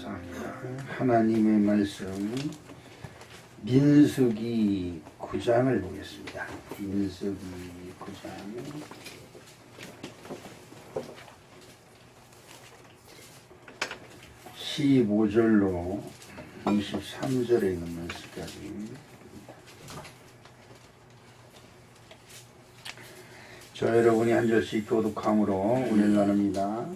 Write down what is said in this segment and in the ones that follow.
감사합니다. 하나님의 말씀 민수기 9장을 보겠습니다. 민수기 9장 15절로 23절에 있는 말씀까지. 저 여러분이 한 절씩 교독함으로 은혜를 나눕니다.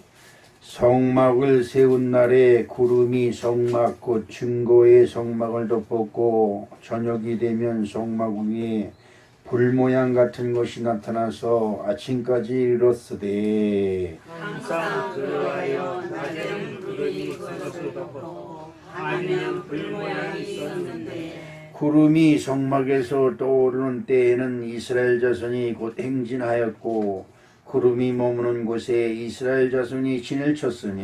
성막을 세운 날에 구름이 성막 곧 증거의 성막을 덮었고 저녁이 되면 성막 위에 불 모양 같은 것이 나타나서 아침까지 이르렀으되 항상 그러하여 낮에는 구름이 그것을 덮고 밤에는 불 모양이 있었는데 구름이 성막에서 떠오르는 때에는 이스라엘 자손이 곧 행진하였고 구름이 머무는 곳에 이스라엘 자손이 진을 쳤으니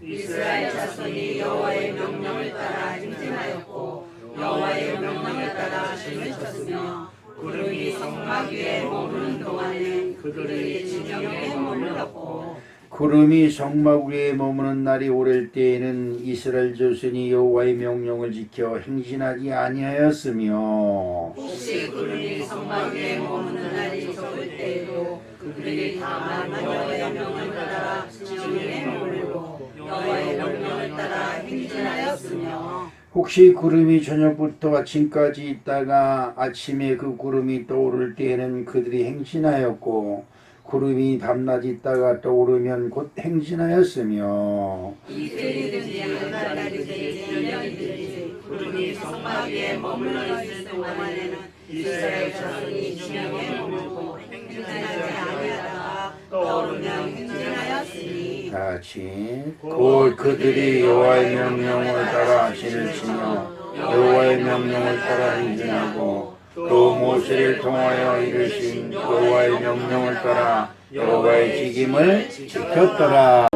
이스라엘 자손이 여호와의 명령을 따라 행진하였고 여호와의 명령을 따라 진을 쳤으며 구름이 성막 위에 머무는 동안에 그들이 진영에 머물렀고 구름이 성막 위에 머무는 날이 오를 때에는 이스라엘 자손이 여호와의 명령을 지켜 행진하지 아니하였으며 혹시 구름이 성막 위에 머무는 날이 적을 때에도 그들이 다만 여호와의 명령을 따라 진영에 머물고 여호와의 명령을 따라 행진하였으며 혹시 구름이 저녁부터 아침까지 있다가 아침에 그 구름이 떠오를 때에는 그들이 행진하였고 구름이 밤낮 있다가 떠오르면 곧 행진하였으며 이틀이든지 한달이든지 1년이든지 구름이 성막 위에 머물러 있을 동안에는 이스라엘 자손이 진영에 머물고 행진하지 아니하다가 떠오르면 행진하였으니 같이 곧 그들이 여호와의 명령을 따라 진을 치며 여호와의 명령을 따라 행진하고 또 모세를 통하여 이르신 여호와의 명령을 따라 여호와의 직임을 지켰더라.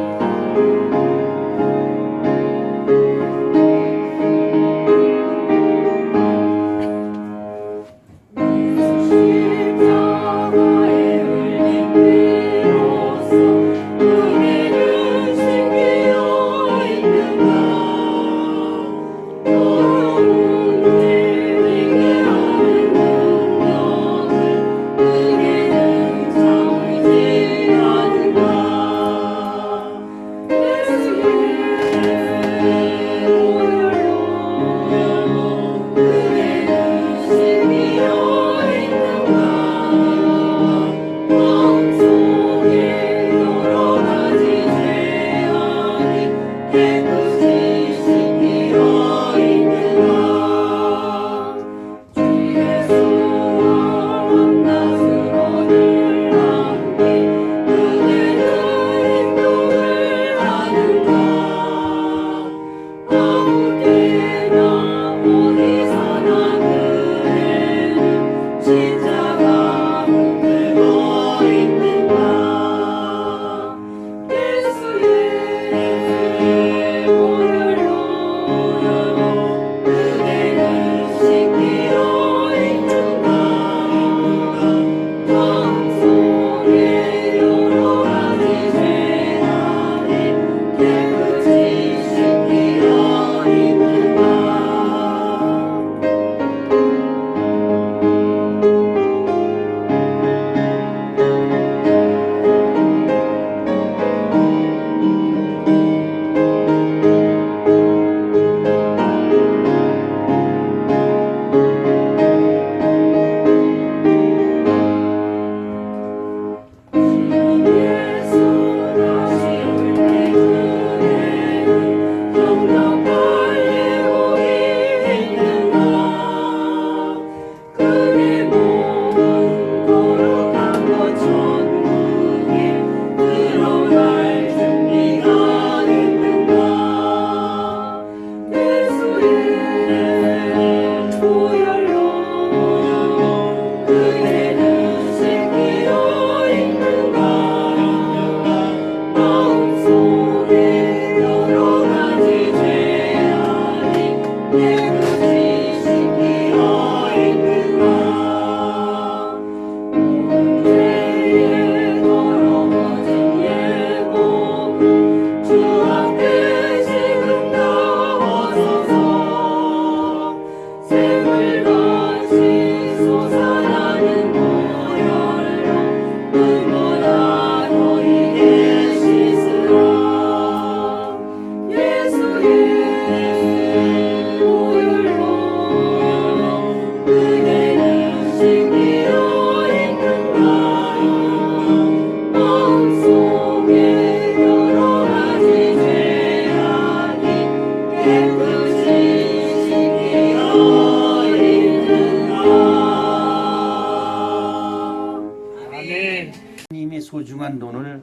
훌륭한 돈을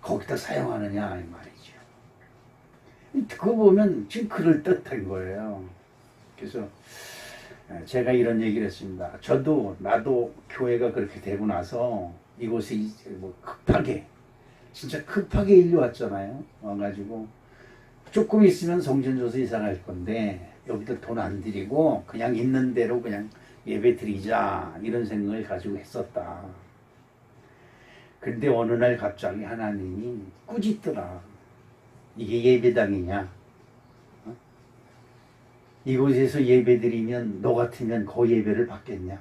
거기다 사용하느냐 이 말이죠. 그거 보면 지금 그럴듯한 거예요. 그래서 제가 이런 얘기를 했습니다. 나도 교회가 그렇게 되고 나서 이곳에 뭐 급하게 진짜 급하게 일로 왔잖아요. 와가지고 조금 있으면 성전조서 이사 갈 건데 여기다 돈 안 들이고 그냥 있는 대로 그냥 예배 드리자 이런 생각을 가지고 했었다. 근데 어느 날 갑자기 하나님이 꾸짖더라. 이게 예배당이냐? 어? 이곳에서 예배 드리면 너 같으면 그 예배를 받겠냐?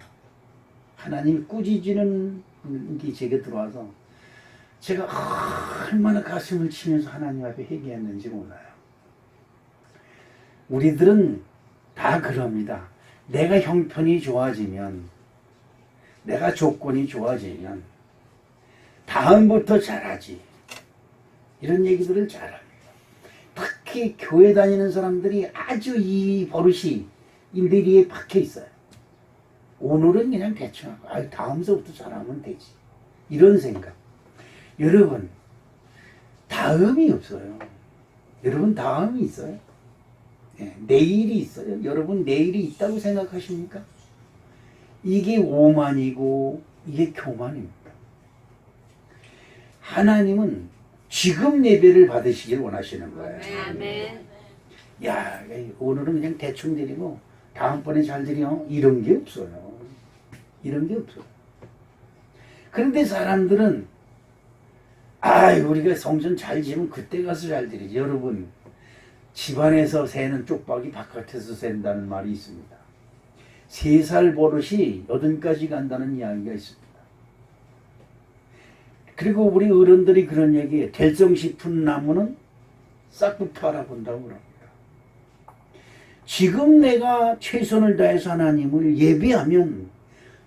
하나님이 꾸짖는 게 제게 들어와서 제가 얼마나 가슴을 치면서 하나님 앞에 회개했는지 몰라요. 우리들은 다 그럽니다. 내가 형편이 좋아지면, 내가 조건이 좋아지면 다음부터 잘하지. 이런 얘기들을 잘합니다. 특히 교회 다니는 사람들이 아주 이 버릇이 이 뇌리에 박혀 있어요. 오늘은 그냥 대충 하고 다음서부터 잘하면 되지. 이런 생각. 여러분, 다음이 없어요. 여러분, 다음이 있어요? 네, 내일이 있어요. 여러분, 내일이 있다고 생각하십니까? 이게 오만이고 이게 교만입니다. 하나님은 지금 예배를 받으시길 원하시는 거예요. 아멘. 야, 오늘은 그냥 대충 드리고 다음번에 잘 드려. 이런 게 없어요. 이런 게 없어요. 그런데 사람들은 우리가 성전 잘 지면 그때 가서 잘 드리지. 여러분, 집안에서 새는 쪽박이 바깥에서 샌다는 말이 있습니다. 3살 버릇이 8까지 간다는 이야기가 있습니다. 그리고 우리 어른들이 그런 얘기에 될성 싶은 나무는 싹부터 알아본다고 그럽니다. 지금 내가 최선을 다해서 하나님을 예배하면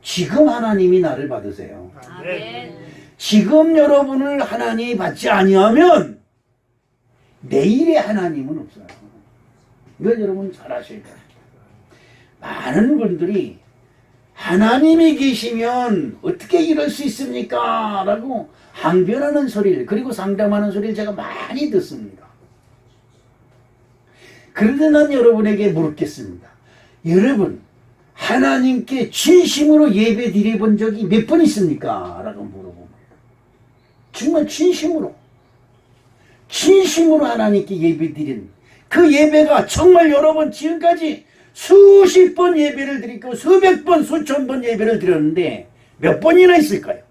지금 하나님이 나를 받으세요. 아멘. 지금 여러분을 하나님이 받지 아니하면 내일의 하나님은 없어요. 이걸 여러분 잘 아셔야 돼요. 많은 분들이 하나님이 계시면 어떻게 이럴 수 있습니까? 라고 항변하는 소리를, 그리고 상담하는 소리를 제가 많이 듣습니다. 그런데 난 여러분에게 물었겠습니다. 여러분, 하나님께 진심으로 예배 드려본 적이 몇 번 있습니까? 라고 물어봅니다. 정말 진심으로 하나님께 예배 드린 그 예배가 정말 여러분 지금까지 수십 번 예배를 드리고 수백 번, 수천 번 예배를 드렸는데 몇 번이나 있을까요?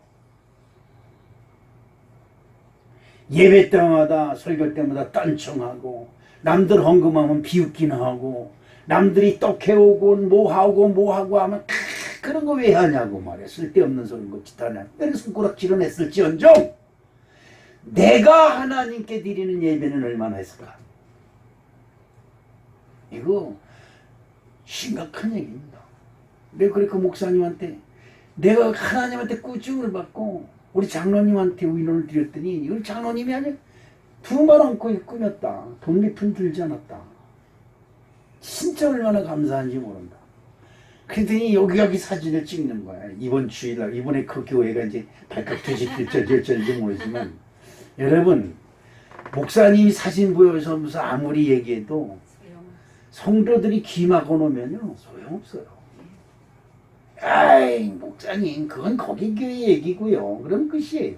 예배 때마다, 설교 때마다 딴청하고, 남들 헌금하면 비웃기나 하고, 남들이 떡 해오고 뭐하고 하면 그런 거 왜 하냐고 말이야. 쓸데없는 소리인 거 짓하냐. 내가 손가락질은 했을지언정 내가 하나님께 드리는 예배는 얼마나 했을까? 이거 심각한 얘기입니다. 내가 그러니까 목사님한테, 내가 하나님한테 꾸중을 받고 우리 장로님한테 위로를 드렸더니 이걸 장로님이 아니라 두말 안고 꾸몄다. 돈 몇 푼 들지 않았다. 진짜 얼마나 감사한지 모른다. 그랬더니 여기 사진을 찍는 거야. 이번 주일날, 이번에 그 교회가 이제 발칵 뒤집힐지 모르지만 여러분, 목사님이 사진 보여서 아무리 얘기해도 성도들이 귀 막아 놓으면요 소용없어요. 아이, 목사님 그건 거기 교회 얘기고요. 그럼 끝이에요.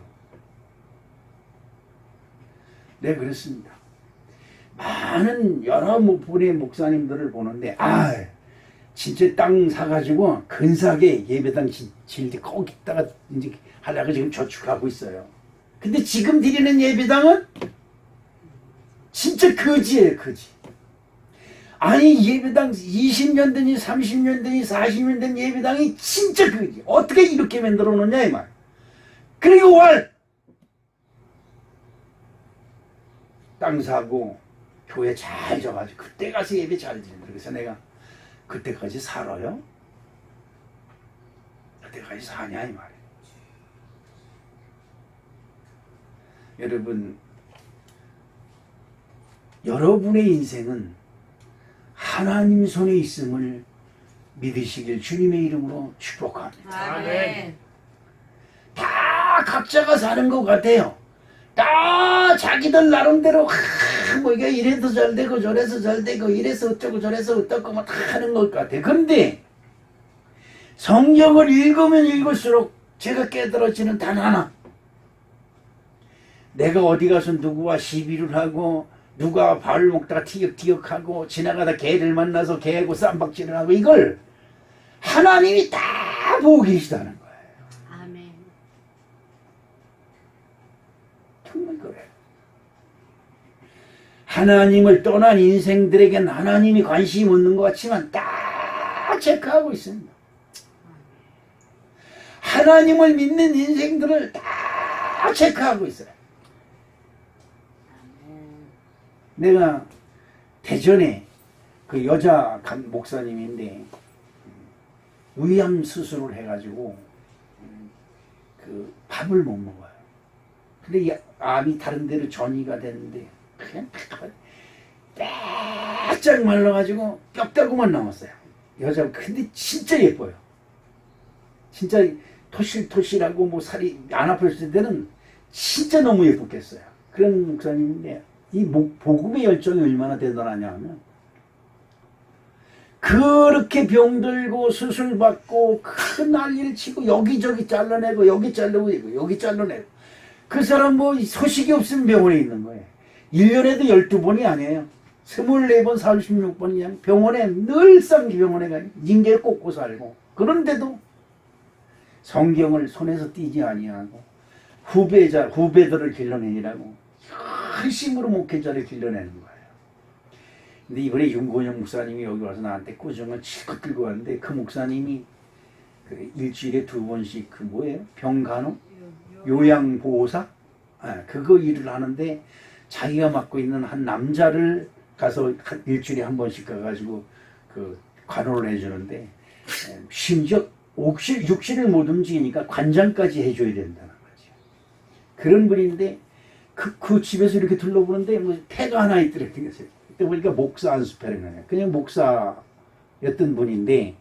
네, 그렇습니다. 많은 여러 분의 목사님들을 보는데 진짜 땅 사가지고 근사하게 예배당 질때 거기다가 이제 하려고 지금 저축하고 있어요. 근데 지금 드리는 예배당은 진짜 거지예요, 거지. 아니, 예배당 20년 되니 30년 되니 40년 된 예배당이 진짜 거지. 어떻게 이렇게 만들어 놓냐 이 말. 그리고 땅 사고 교회 잘 져가지고 그때 가서 예배 잘 드린다. 그래서 내가 그때까지 살아요? 그때까지 사냐 이 말이에요. 여러분, 여러분의 인생은 하나님 손에 있음을 믿으시길 주님의 이름으로 축복합니다. 아멘. 다 각자가 사는 것 같아요. 다 자기들 나름대로 뭐 이게 이래서 잘 되고 저래서 잘 되고 이래서 어쩌고 저래서 어떻고 뭐 다 하는 것 같아요. 그런데 성경을 읽으면 읽을수록 제가 깨달아지는 단 하나, 내가 어디 가서 누구와 시비를 하고 누가 밥을 먹다가 티격태격하고 지나가다 개를 만나서 개하고 쌈박질을 하고 이걸 하나님이 다 보고 계시다는 거예요. 아멘. 정말 그래요. 하나님을 떠난 인생들에겐 하나님이 관심이 없는 것 같지만 다 체크하고 있습니다. 하나님을 믿는 인생들을 다 체크하고 있어요. 내가 대전에 그 여자 목사님인데 위암 수술을 해가지고 그 밥을 못 먹어요. 근데 이 암이 다른 데로 전이가 됐는데 그냥 바짝 말라가지고 뼈다구만 남았어요. 여자 근데 진짜 예뻐요. 진짜 토실토실하고 뭐 살이 안 아팠을 때는 진짜 너무 예뻤겠어요. 그런 목사님인데 이 복음의 열정이 얼마나 대단하냐 하면 그렇게 병들고 수술받고 큰 난리를 치고 여기저기 잘라내고 여기 자르고 여기 잘라내고 그 사람 뭐 소식이 없으면 병원에 있는 거예요. 1년에도 12번이 아니에요. 24번, 46번 그냥 병원에 늘상 병원에 가니 징계를 꽂고 살고 그런데도 성경을 손에서 띄지 아니하고 후배들을 길러내니라고 열심으로 목회자를 길러내는 거예요. 근데 이번에 윤건영 목사님이 여기 와서 나한테 꾸중을 실컷 들고 왔는데 그 목사님이 그 일주일에 2번씩 그 뭐예요? 병간호? 요양보호사? 그거 일을 하는데 자기가 맡고 있는 한 남자를 가서 일주일에 한 번씩 가가지고 그 간호를 해주는데 심지어 육신을 못 움직이니까 관장까지 해줘야 된다는 거죠. 그런 분인데 그 집에서 이렇게 둘러보는데 뭐 폐가 하나 있더랬어요. 그때 보니까 목사 안수패는 거예요. 그냥 목사였던 분인데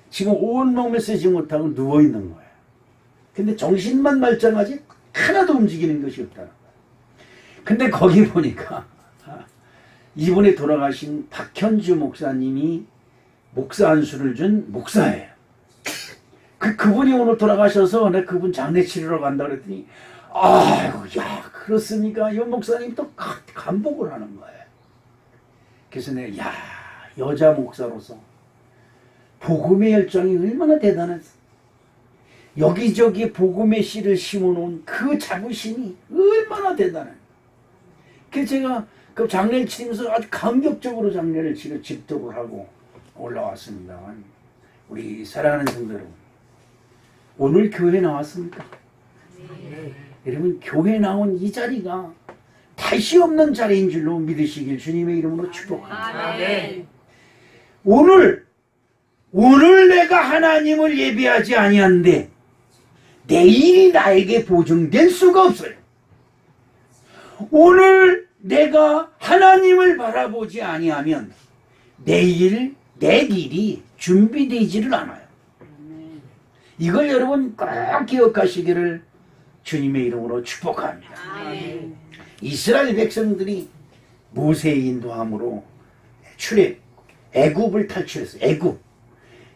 지금 온몸을 쓰지 못하고 누워있는 거예요. 근데 정신만 말짱하지 하나도 움직이는 것이 없다는 거예요. 근데 거기 보니까 이번에 돌아가신 박현주 목사님이 목사 안수를 준 목사예요. 그분이 오늘 돌아가셔서 내가 그분 장례 치르러 간다 그랬더니 아이고 야 그렇습니까? 이 목사님이 또 감복을 하는 거예요. 그래서 내가 야 여자 목사로서 복음의 열정이 얼마나 대단했어. 여기저기 복음의 씨를 심어놓은 그 자부심이 얼마나 대단해. 그래서 제가 그 장례를 치르면서 아주 감격적으로 장례를 치러 집독을 하고 올라왔습니다만 우리 사랑하는 성도 여러분, 오늘 교회 나왔습니까? 네. 여러분 교회 나온 이 자리가 다시 없는 자리인 줄로 믿으시길 주님의 이름으로 축복합니다. 아멘. 오늘 내가 하나님을 예배하지 아니한데 내일이 나에게 보증될 수가 없어요. 오늘 내가 하나님을 바라보지 아니하면 내일 내 일이 준비되지를 않아요. 이걸 여러분 꼭 기억하시기를 주님의 이름으로 축복합니다. 아멘. 이스라엘 백성들이 모세의 인도함으로 애굽을 탈출했어요.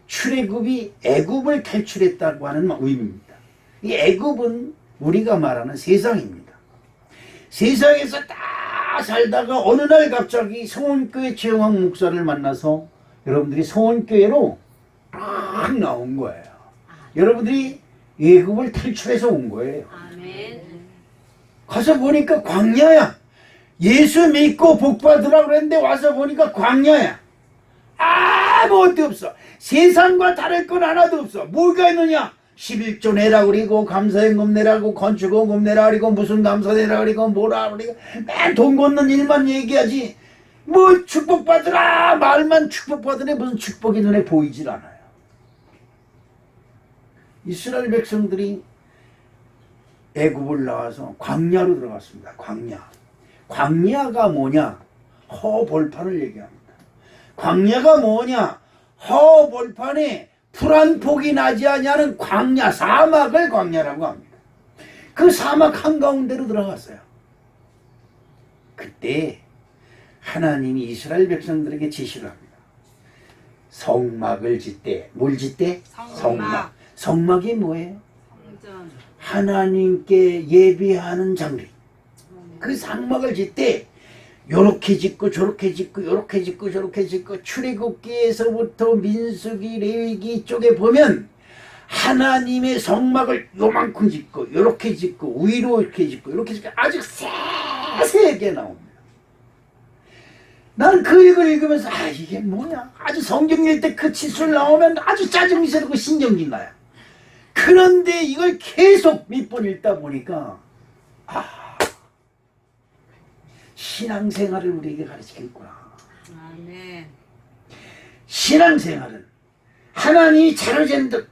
출애굽이 애굽을 탈출했다고 하는 의미입니다. 이 애굽은 우리가 말하는 세상입니다. 세상에서 다 살다가 어느 날 갑자기 성원교회 최영학 목사를 만나서 여러분들이 성원교회로 막 나온 거예요. 여러분들이 애굽을 탈출해서 온 거예요. 아멘. 가서 보니까 광야야. 예수 믿고 복 받으라고 그랬는데 와서 보니까 광야야. 아무것도 없어. 세상과 다를 건 하나도 없어. 뭐가 있느냐? 11조 내라 그리고 감사연금 내라고 건축원금 내라 그리고 무슨 감사 내라 그리고 뭐라 그리고 맨 돈 걷는 일만 얘기하지. 뭐 축복받으라 말만 축복받으래. 무슨 축복이 눈에 보이질 않아요. 이스라엘 백성들이 애굽을 나와서 광야로 들어갔습니다. 광야가 뭐냐? 허벌판을 얘기합니다. 광야가 뭐냐? 허벌판에 풀 한 폭이 나지 않냐는 광야, 사막을 광야라고 합니다. 그 사막 한가운데로 들어갔어요. 그때 하나님이 이스라엘 백성들에게 지시를 합니다. 성막을 짓되, 뭘 짓되? 성막. 성막이 뭐예요? 성전. 하나님께 예배하는 장비. 그 성막을 짓되 요렇게 짓고 저렇게 짓고 요렇게 짓고 저렇게 짓고, 출애굽기에서부터 민수기 레위기 쪽에 보면 하나님의 성막을 요만큼 짓고 요렇게 짓고 위로 이렇게 짓고 이렇게 짓고 아주 세세하게 나옵니다. 나는 그 읽을 읽으면서 이게 뭐야, 아주 성경 읽을 때 그 치술 나오면 아주 짜증이 새고 신경이 나요. 그런데 이걸 계속 몇 번 읽다 보니까 신앙생활을 우리에게 가르치겠구나. 아멘. 신앙생활은 하나님이 자로 잰 듯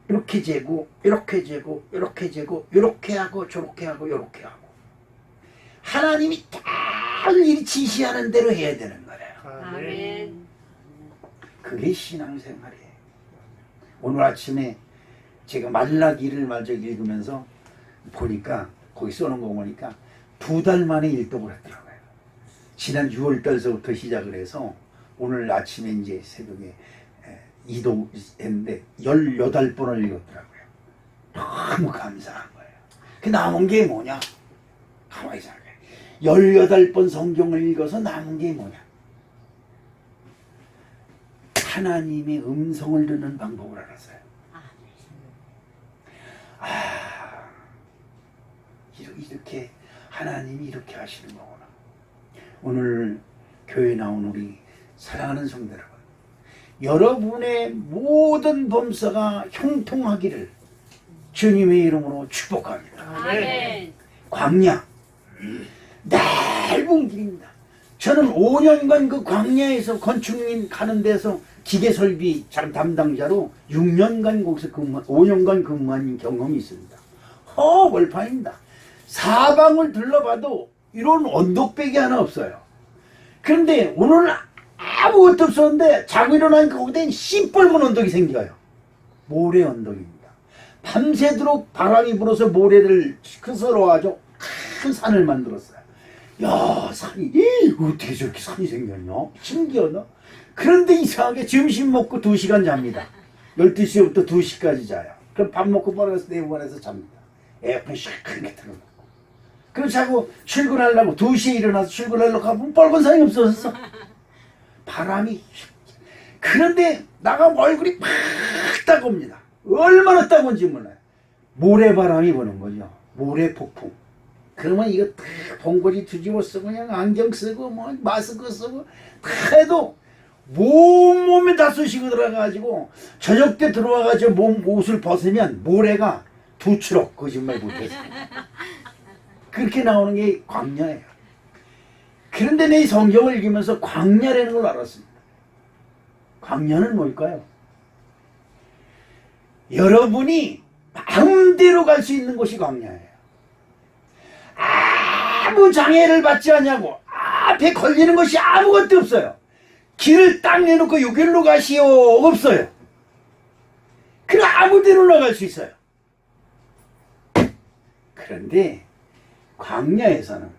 이렇게 재고 이렇게 재고 이렇게 재고 이렇게 하고 저렇게 하고 이렇게 하고, 하나님이 다 일이 지시하는 대로 해야 되는 거예요. 아멘. 그게 신앙생활이에요. 오늘 아침에 제가 말라기를 마저 읽으면서 보니까, 거기 써놓은 거 보니까 2달 만에 일독을 했더라고요. 지난 6월달서부터 시작을 해서 오늘 아침에 이제 새벽에 이독했는데 18번을 읽었더라고요. 너무 감사한 거예요. 그 남은 게 뭐냐? 가만히 생각해. 18번 성경을 읽어서 남은 게 뭐냐? 하나님의 음성을 듣는 방법을 알았어요. 이렇게 하나님이 이렇게 하시는 거구나. 오늘 교회 나온 우리 사랑하는 성도 여러분, 여러분의 모든 범사가 형통하기를 주님의 이름으로 축복합니다. 아멘. 광야, 넓은 길입니다. 저는 5년간 그 광야에서 건축민 가는 데서 기계설비 담당자로 6년간 거기서 5년간 근무한 경험이 있습니다. 벌판입니다. 사방을 둘러봐도 이런 언덕배기 하나 없어요. 그런데 오늘 아무것도 없었는데 자고 일어나니까 거기다 시뻘건 언덕이 생겨요. 모래 언덕입니다. 밤새도록 바람이 불어서 모래를 스스러워가지고 큰 산을 만들었어요. 야, 산이 어떻게 저렇게 산이 생겼냐? 신기하다. 그런데 이상하게 점심 먹고 2시간 잡니다. 12시부터 2시까지 자요. 그럼 밥 먹고 벌어서 내부관에서 잡니다. 에어컨 시원하게 틀어놓고. 그럼 자고 출근하려고 2시에 일어나서 출근하려고 가면 빨간 산이 없어졌어. 바람이. 그런데 나가면 얼굴이 팍 따갑니다. 얼마나 따가운지 몰라요. 모래바람이 부는 거죠. 모래폭풍. 그러면 이거 다 봉고리 뒤집어 쓰고 그냥 안경 쓰고 뭐 마스크 쓰고 다 해도 몸에 다 쑤시고 들어가가지고 저녁 때 들어와가지고 옷을 벗으면 모래가 2추럭, 거짓말 못해서 그렇게 나오는 게 광야예요. 그런데 내 성경을 읽으면서 광야라는 걸 알았습니다. 광야는 뭘까요? 여러분이 마음대로 갈 수 있는 곳이 광야예요. 아무 장애를 받지 않냐고, 앞에 걸리는 것이 아무것도 없어요. 길을 딱 내놓고 여기로 가시오 없어요. 그럼 아무 데로 나갈 수 있어요. 그런데 광야에서는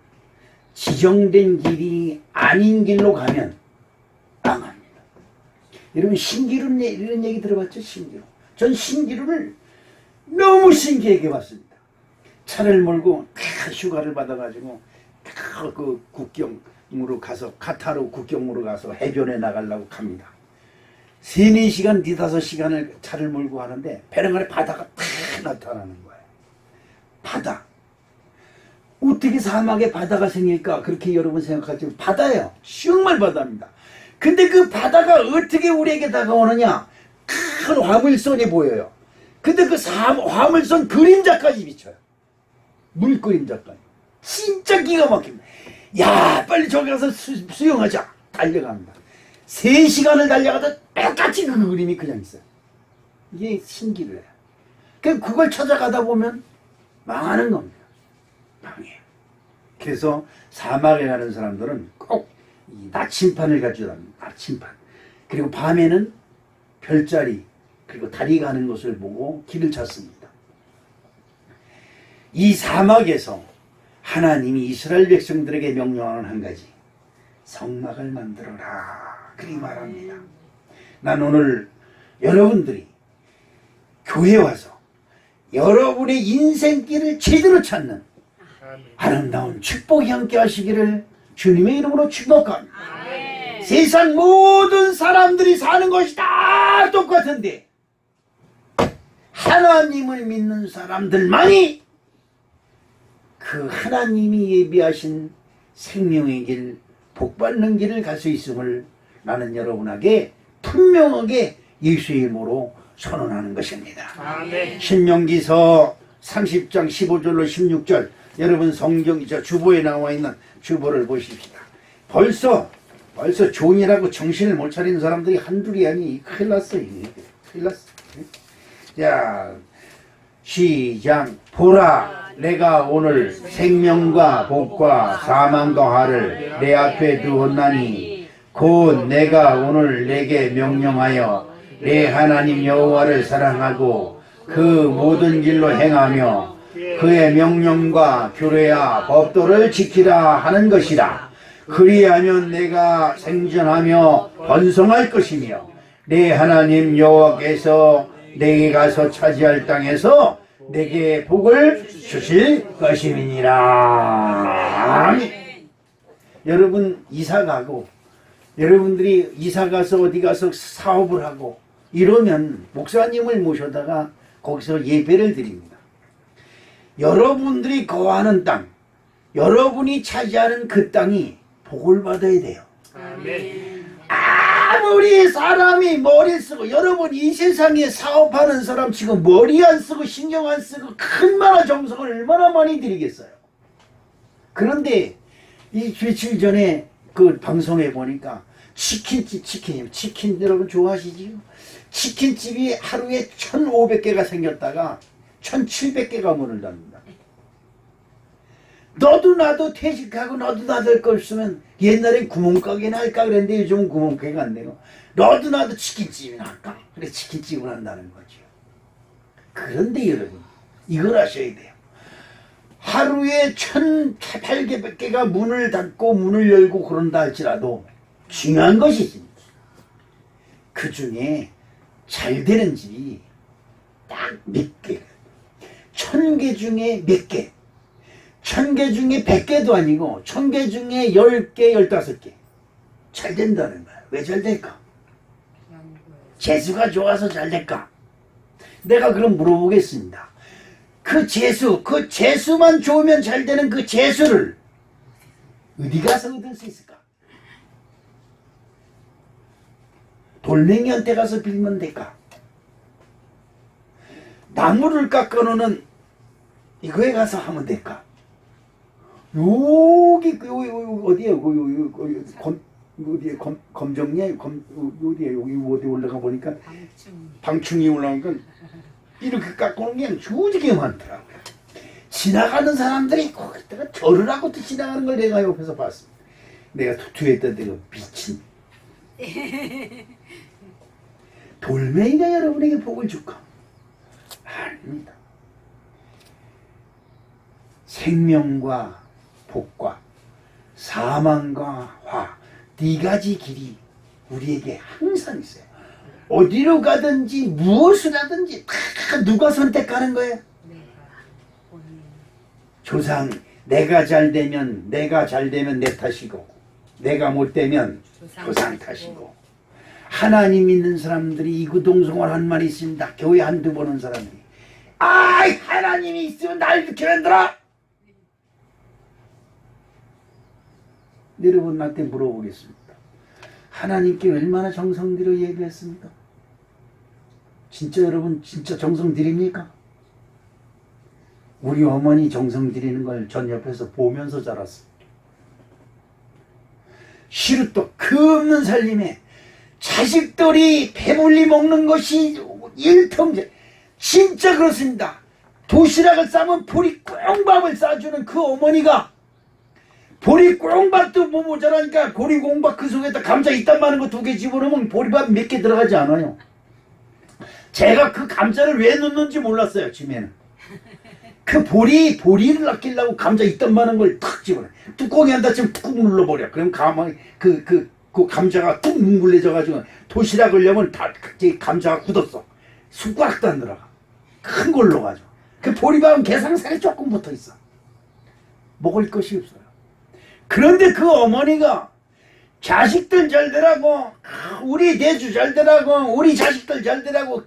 지정된 길이 아닌 길로 가면 망합니다. 여러분 신기루 이런 얘기 들어봤죠? 신기루. 전 신기루를 너무 신기하게 봤습니다. 차를 몰고 휴가를 받아가지고 그 국경으로 가서 카타르 국경으로 가서 해변에 나가려고 갑니다. 3-4시간, 4-5시간을 차를 몰고 하는데 배낭 안에 바다가 탁 나타나는 거예요. 바다. 어떻게 사막에 바다가 생길까? 그렇게 여러분 생각하지만 바다예요. 정말 바다입니다. 근데 그 바다가 어떻게 우리에게 다가오느냐? 큰 화물선이 보여요. 근데 그 화물선 그림자까지 비쳐요. 물 그림자까지. 진짜 기가 막힙니다. 야, 빨리 저기 가서 수영하자. 달려갑니다. 3시간을 달려가도 똑같이 그 그림이 그냥 있어요. 이게 신기루예요. 그걸 찾아가다 보면 망하는 겁니다. 망해요. 그래서 사막에 가는 사람들은 꼭 이 나침판을 가지고 다닙니다. 나침판. 그리고 밤에는 별자리, 그리고 달이 가는 것을 보고 길을 찾습니다. 이 사막에서 하나님이 이스라엘 백성들에게 명령하는 한 가지, 성막을 만들어라, 그리 말합니다. 난 오늘 여러분들이 교회 와서 여러분의 인생길을 제대로 찾는 아름다운 축복이 함께 하시기를 주님의 이름으로 축복합니다. 세상 모든 사람들이 사는 것이 다 똑같은데 하나님을 믿는 사람들만이 그 하나님이 예비하신 생명의 길, 복받는 길을 갈 수 있음을 나는 여러분에게 분명하게 예수의 이름으로 선언하는 것입니다. 신명기서 30장 15절로 16절, 여러분 성경 저 주보에 나와 있는 주보를 보십시다. 벌써 종이라고 정신을 못 차리는 사람들이 한둘이 아니. 큰일 났어. 큰일 났어. 자, 시작. 보라, 내가 오늘 생명과 복과 사망과 화를 내 앞에 두었나니 곧 내가 오늘 내게 명령하여 내 하나님 여호와를 사랑하고 그 모든 길로 행하며 그의 명령과 규례와 법도를 지키라 하는 것이라. 그리하면 내가 생존하며 번성할 것이며 내 하나님 여호와께서 내게 가서 차지할 땅에서 내게 복을 주실 것임이니라. 여러분 이사가고 여러분들이 이사가서 어디 가서 사업을 하고 이러면 목사님을 모셔다가 거기서 예배를 드립니다. 여러분들이 거하는 땅, 여러분이 차지하는 그 땅이 복을 받아야 돼요. 아무리 사람이 머리 쓰고, 여러분 이 세상에 사업하는 사람 지금 머리 안 쓰고 신경 안 쓰고 얼마나 정성을 얼마나 많이 들이겠어요. 그런데 이 며칠 전에 그 방송에 보니까 치킨 여러분 좋아하시지요? 치킨집이 하루에 1,500개가 생겼다가 1,700개가 문을 닫는다. 너도 나도 퇴직하고 너도 나도 할 거 없으면 옛날엔 구멍가게나 할까 그랬는데 요즘은 구멍가게가 안 되고 너도 나도 치킨집이나 할까? 그래 치킨집을 한다는 거죠. 그런데 여러분 이걸 아셔야 돼요. 하루에 1,800개가 문을 닫고 문을 열고 그런다 할지라도 중요한 것이지. 그 중에 잘 되는 집이 딱 몇 개. 1,000개 중에 몇 개. 1,000개 중에 100개도 아니고 1,000개 중에 10개, 15개. 잘 된다는 거야. 왜 잘 될까? 재수가 좋아서 잘 될까? 내가 그럼 물어보겠습니다. 그 재수만 좋으면 잘 되는 그 재수를 어디 가서 얻을 수 있을까? 돌멩이한테 가서 빌면 될까? 나무를 깎아놓는 이거에 가서 하면 될까? 여기 어디에 어디에 검정리에 어디에 여기 어디 올라가 보니까 방충이 올라오니까 이렇게 깎아놓은 게 조직이 많더라고요. 지나가는 사람들이 거기다가 절을 하고 또 지나가는 걸 내가 옆에서 봤습니다. 내가 투투했던 데가 미친 돌멩이가 여러분에게 복을 줄까? 아닙니다. 생명과 복과 사망과 화, 네 가지 길이 우리에게 항상 있어요. 어디로 가든지 무엇을 하든지 다 누가 선택하는 거예요? 조상, 내가 잘 되면 내 탓이고 내가 못 되면 조상 탓이고. 하나님 믿는 사람들이 이구동성을 한 말이 있습니다. 교회 한두 번 온 사람들이 아이 하나님이 있으면 날 이렇게 만들어. 여러분 나한테 물어보겠습니다. 하나님께 얼마나 정성 들여 예배했습니까? 진짜 여러분 진짜 정성 들입니까? 우리 어머니 정성 들이는 걸 전 옆에서 보면서 자랐습니다. 시루떡 그 없는 살림에 자식들이 배불리 먹는 것이 일평생. 진짜 그렇습니다. 도시락을 싸면 보리꽁밥을 싸주는 그 어머니가 보리꽁밥도 뭐 모자라니까 보리꽁밥 그 속에다 감자 이딴 많은 거 2개 집어넣으면 보리밥 몇 개 들어가지 않아요. 제가 그 감자를 왜 넣는지 몰랐어요. 처음에는. 그 보리를 아끼려고 감자 있던 많은 걸 탁 집어내. 뚜껑이 안 닫히면 툭 눌러버려. 그럼 가만히 그 감자가 툭 뭉글해져가지고 도시락을 넣으면 다 감자가 굳었어. 숟가락도 안 들어가. 큰 걸로 가지고. 그 보리밥은 게상살이 조금 붙어 있어. 먹을 것이 없어요. 그런데 그 어머니가 자식들 잘 되라고, 우리 대주 잘 되라고, 우리 자식들 잘 되라고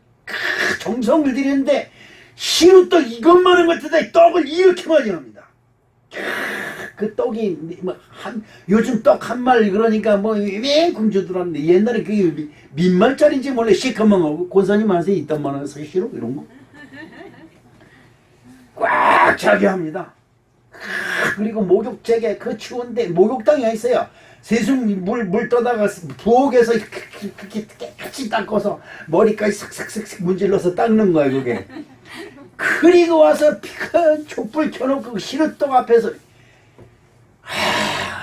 정성을 들이는데 시루떡 이것만한 것들다 떡을 이렇게 많이 합니다. 그 떡이 요즘 떡 한 말 그러니까 맹금 주더랍니다. 옛날에 그게 민말짜리인지 몰래 시커먼 거 권사님 한테 있단 말이에요. 시루 이런 거 꽉 차게 합니다. 그리고 목욕제게 그 추운데 목욕탕이 있어요. 세숫 물 떠다가 부엌에서 그렇게 깨끗이 닦아서 머리까지 싹싹싹 문질러서 닦는 거야 그게. 그리고 와서 촛불 켜놓고 시루떡 앞에서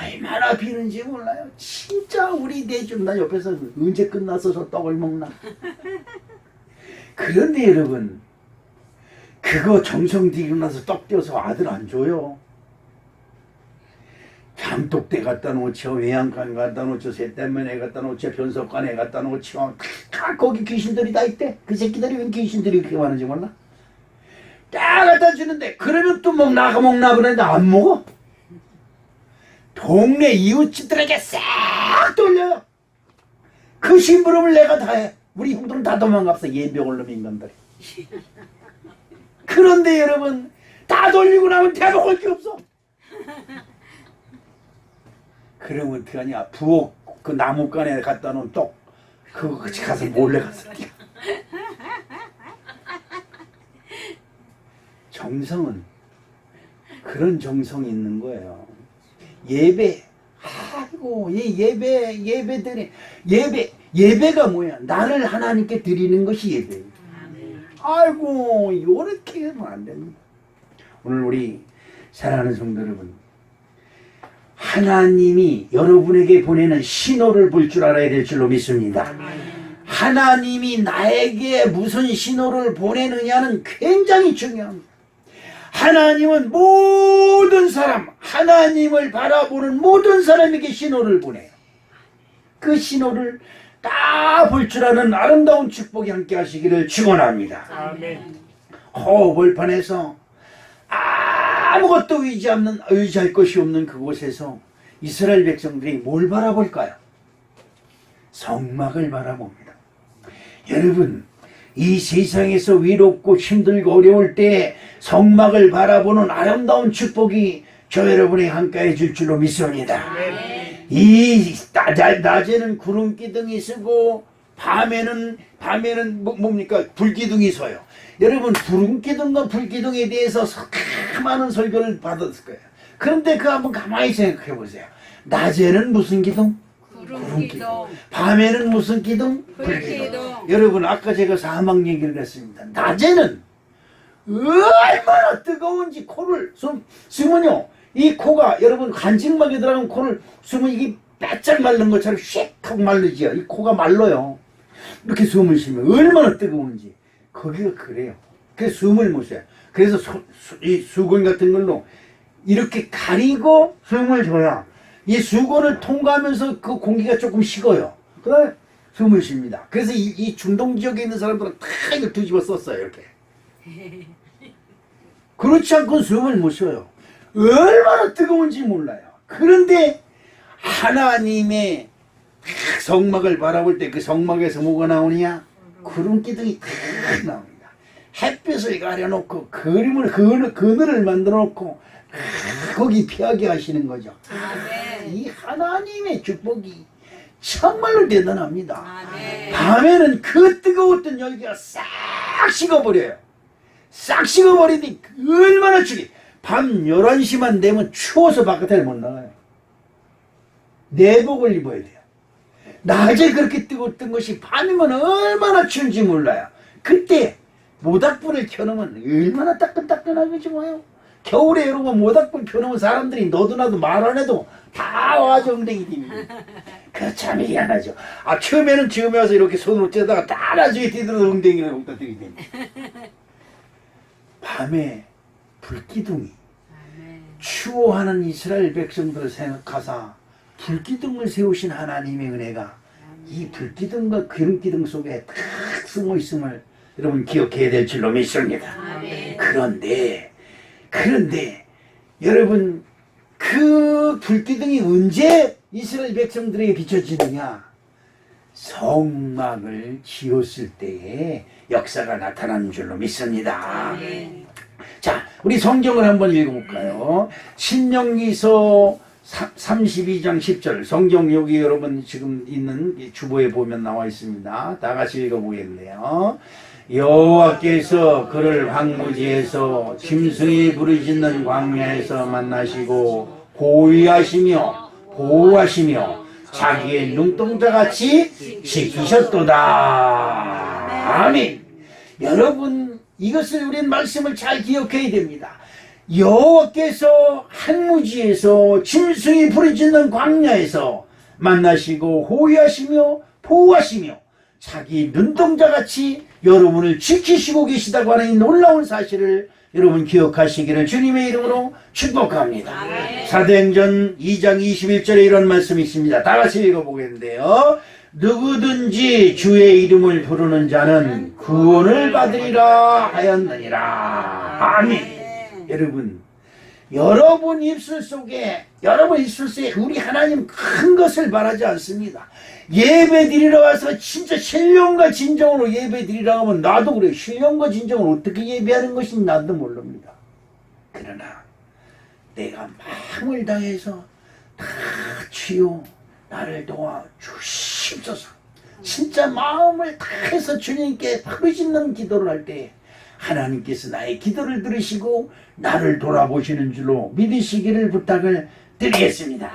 얼마나 비는지 몰라요. 진짜 우리 대중 나 옆에서 언제 끝나서 저 떡을 먹나. 그런데 여러분 그거 정성 들이고 나서 떡 떼어서 아들 안 줘요. 장독대 갖다 놓죠, 외양간 갖다 놓죠, 새때문에 갖다 놓죠, 변석관에 갖다 놓죠. 다 거기 귀신들이 다 있대. 그 새끼들이 왜 귀신들이 그렇게 많은지 몰라? 딱 갖다 주는데 그러면 또 먹나 그러는데 안 먹어. 동네 이웃집들에게 싹 돌려요. 그 심부름을 내가 다 해. 우리 형들은 다 도망갔어. 예병을 놈 인간들이. 그런데 여러분 다 돌리고 나면 대먹을 게 없어. 그러면 어떡하냐. 부엌 그 나무간에 갖다 놓은 떡 그거 같이 가서 몰래 가서 뛰어. 정성은 그런 정성이 있는 거예요. 예배, 아이고 이 예배들이 예배가 뭐야? 나를 하나님께 드리는 것이 예배예요. 아이고 이렇게 하면 안 됩니다. 오늘 우리 사랑하는 성도 여러분, 하나님이 여러분에게 보내는 신호를 볼 줄 알아야 될 줄로 믿습니다. 하나님이 나에게 무슨 신호를 보내느냐는 굉장히 중요합니다. 하나님은 모든 사람, 하나님을 바라보는 모든 사람에게 신호를 보내요. 그 신호를 다 볼 줄 아는 아름다운 축복이 함께 하시기를 축원합니다. 아멘. 허벌판에서 아무것도 의지할 것이 없는 그곳에서 이스라엘 백성들이 뭘 바라볼까요? 성막을 바라봅니다. 여러분, 이 세상에서 위롭고 힘들고 어려울 때 성막을 바라보는 아름다운 축복이 저 여러분의 한가해 줄 줄로 믿습니다. 이 낮에는 구름 기둥이 서고 밤에는 뭡니까 불기둥이 서요. 여러분 구름 기둥과 불기둥에 대해서 많은 설교를 받았을 거예요. 그런데 그거 한번 가만히 생각해 보세요. 낮에는 무슨 기둥? 구름 기둥. 밤에는 무슨 기둥? 불기둥. 여러분 아까 제가 사막 얘기를 했습니다. 낮에는 얼마나 뜨거운지 코를 숨으면요. 이 코가 여러분 간직막에 들어가면 코를 숨으면 이게 바짝 마른 것처럼 씩 마르지요. 이 코가 말라요. 이렇게 숨을 쉬면 얼마나 뜨거운지. 거기가 그래요. 그래서 숨을 못 쉬어요. 그래서 이 수건 같은 걸로 이렇게 가리고 숨을 쉬어야 이 수건을 통과하면서 그 공기가 조금 식어요. 그다음에 숨을 쉽니다. 그래서 이 중동 지역에 있는 사람들은 다 이걸 뒤집어 썼어요. 이렇게. 그렇지 않고 숨을 못 쉬어요. 얼마나 뜨거운지 몰라요. 그런데 하나님의 성막을 바라볼 때 그 성막에서 뭐가 나오느냐? 구름 기둥이 탁 나옵니다. 햇빛을 가려놓고 그늘을 만들어 놓고 거기 피하게 하시는 거죠. 아멘. 이 하나님의 축복이 정말로 대단합니다. 아멘. 밤에는 그 뜨거웠던 열기가 싹 식어버려요. 싹 식어버리니 얼마나 추기. 밤 11시만 되면 추워서 바깥에 못 나가요. 내복을 입어야 돼요. 낮에 그렇게 뜨거웠던 것이 밤이면 얼마나 추운지 몰라요. 그때 모닥불을 켜놓으면 얼마나 따끈따끈하겠지 뭐예요. 겨울에 여러분 모닥불 켜놓으면 사람들이 너도 나도 말 안 해도 다 와서 엉덩이 딥니다. 그 참 희한하죠. 처음에는 처음에 와서 이렇게 손으로 째다가 다 나중에 뒤들어서 엉덩이를 엉덩이 딥니다. 밤에 불기둥이 아멘. 추호하는 이스라엘 백성들을 생각하사 불기둥을 세우신 하나님의 은혜가 이 불기둥과 기름기둥 속에 탁 숨어 있음을 여러분 기억해야 될 줄로 믿습니다. 아멘. 그런데 여러분 그 불기둥이 언제 이스라엘 백성들에게 비춰지느냐? 성막을 지었을 때에 역사가 나타나는 줄로 믿습니다. 아멘. 자, 우리 성경을 한번 읽어볼까요? 신명기서 32장 10절. 성경 여기 여러분 지금 있는 이 주보에 보면 나와 있습니다. 다 같이 읽어보겠네요. 여호와께서 그를 황무지에서 짐승이 부르짖는 광야에서 만나시고 보호하시며 자기의 눈동자같이 지키셨도다. 아멘. 여러분 이것을 우리는 말씀을 잘 기억해야 됩니다. 여호와께서 한무지에서 짐승이 부르짖는 광야에서 만나시고 호위하시며 보호하시며 자기 눈동자같이 여러분을 지키시고 계시다고 하는 이 놀라운 사실을 여러분 기억하시기를 주님의 이름으로 축복합니다. 아멘. 사도행전 2장 21절에 이런 말씀이 있습니다. 다 같이 읽어보겠는데요. 누구든지 주의 이름을 부르는 자는 구원을 받으리라 하였느니라. 아멘. 여러분 입술 속에 우리 하나님 큰 것을 바라지 않습니다. 예배 드리러 와서 진짜 신령과 진정으로 예배 드리러 하면 나도 그래요. 신령과 진정으로 어떻게 예배하는 것인지 나도 모릅니다. 그러나 내가 마음을 다해서 다 주여 나를 도와 주십소서, 진짜 마음을 다해서 주님께 부르짖는 기도를 할 때 하나님께서 나의 기도를 들으시고 나를 돌아보시는 줄로 믿으시기를 부탁을 드리겠습니다.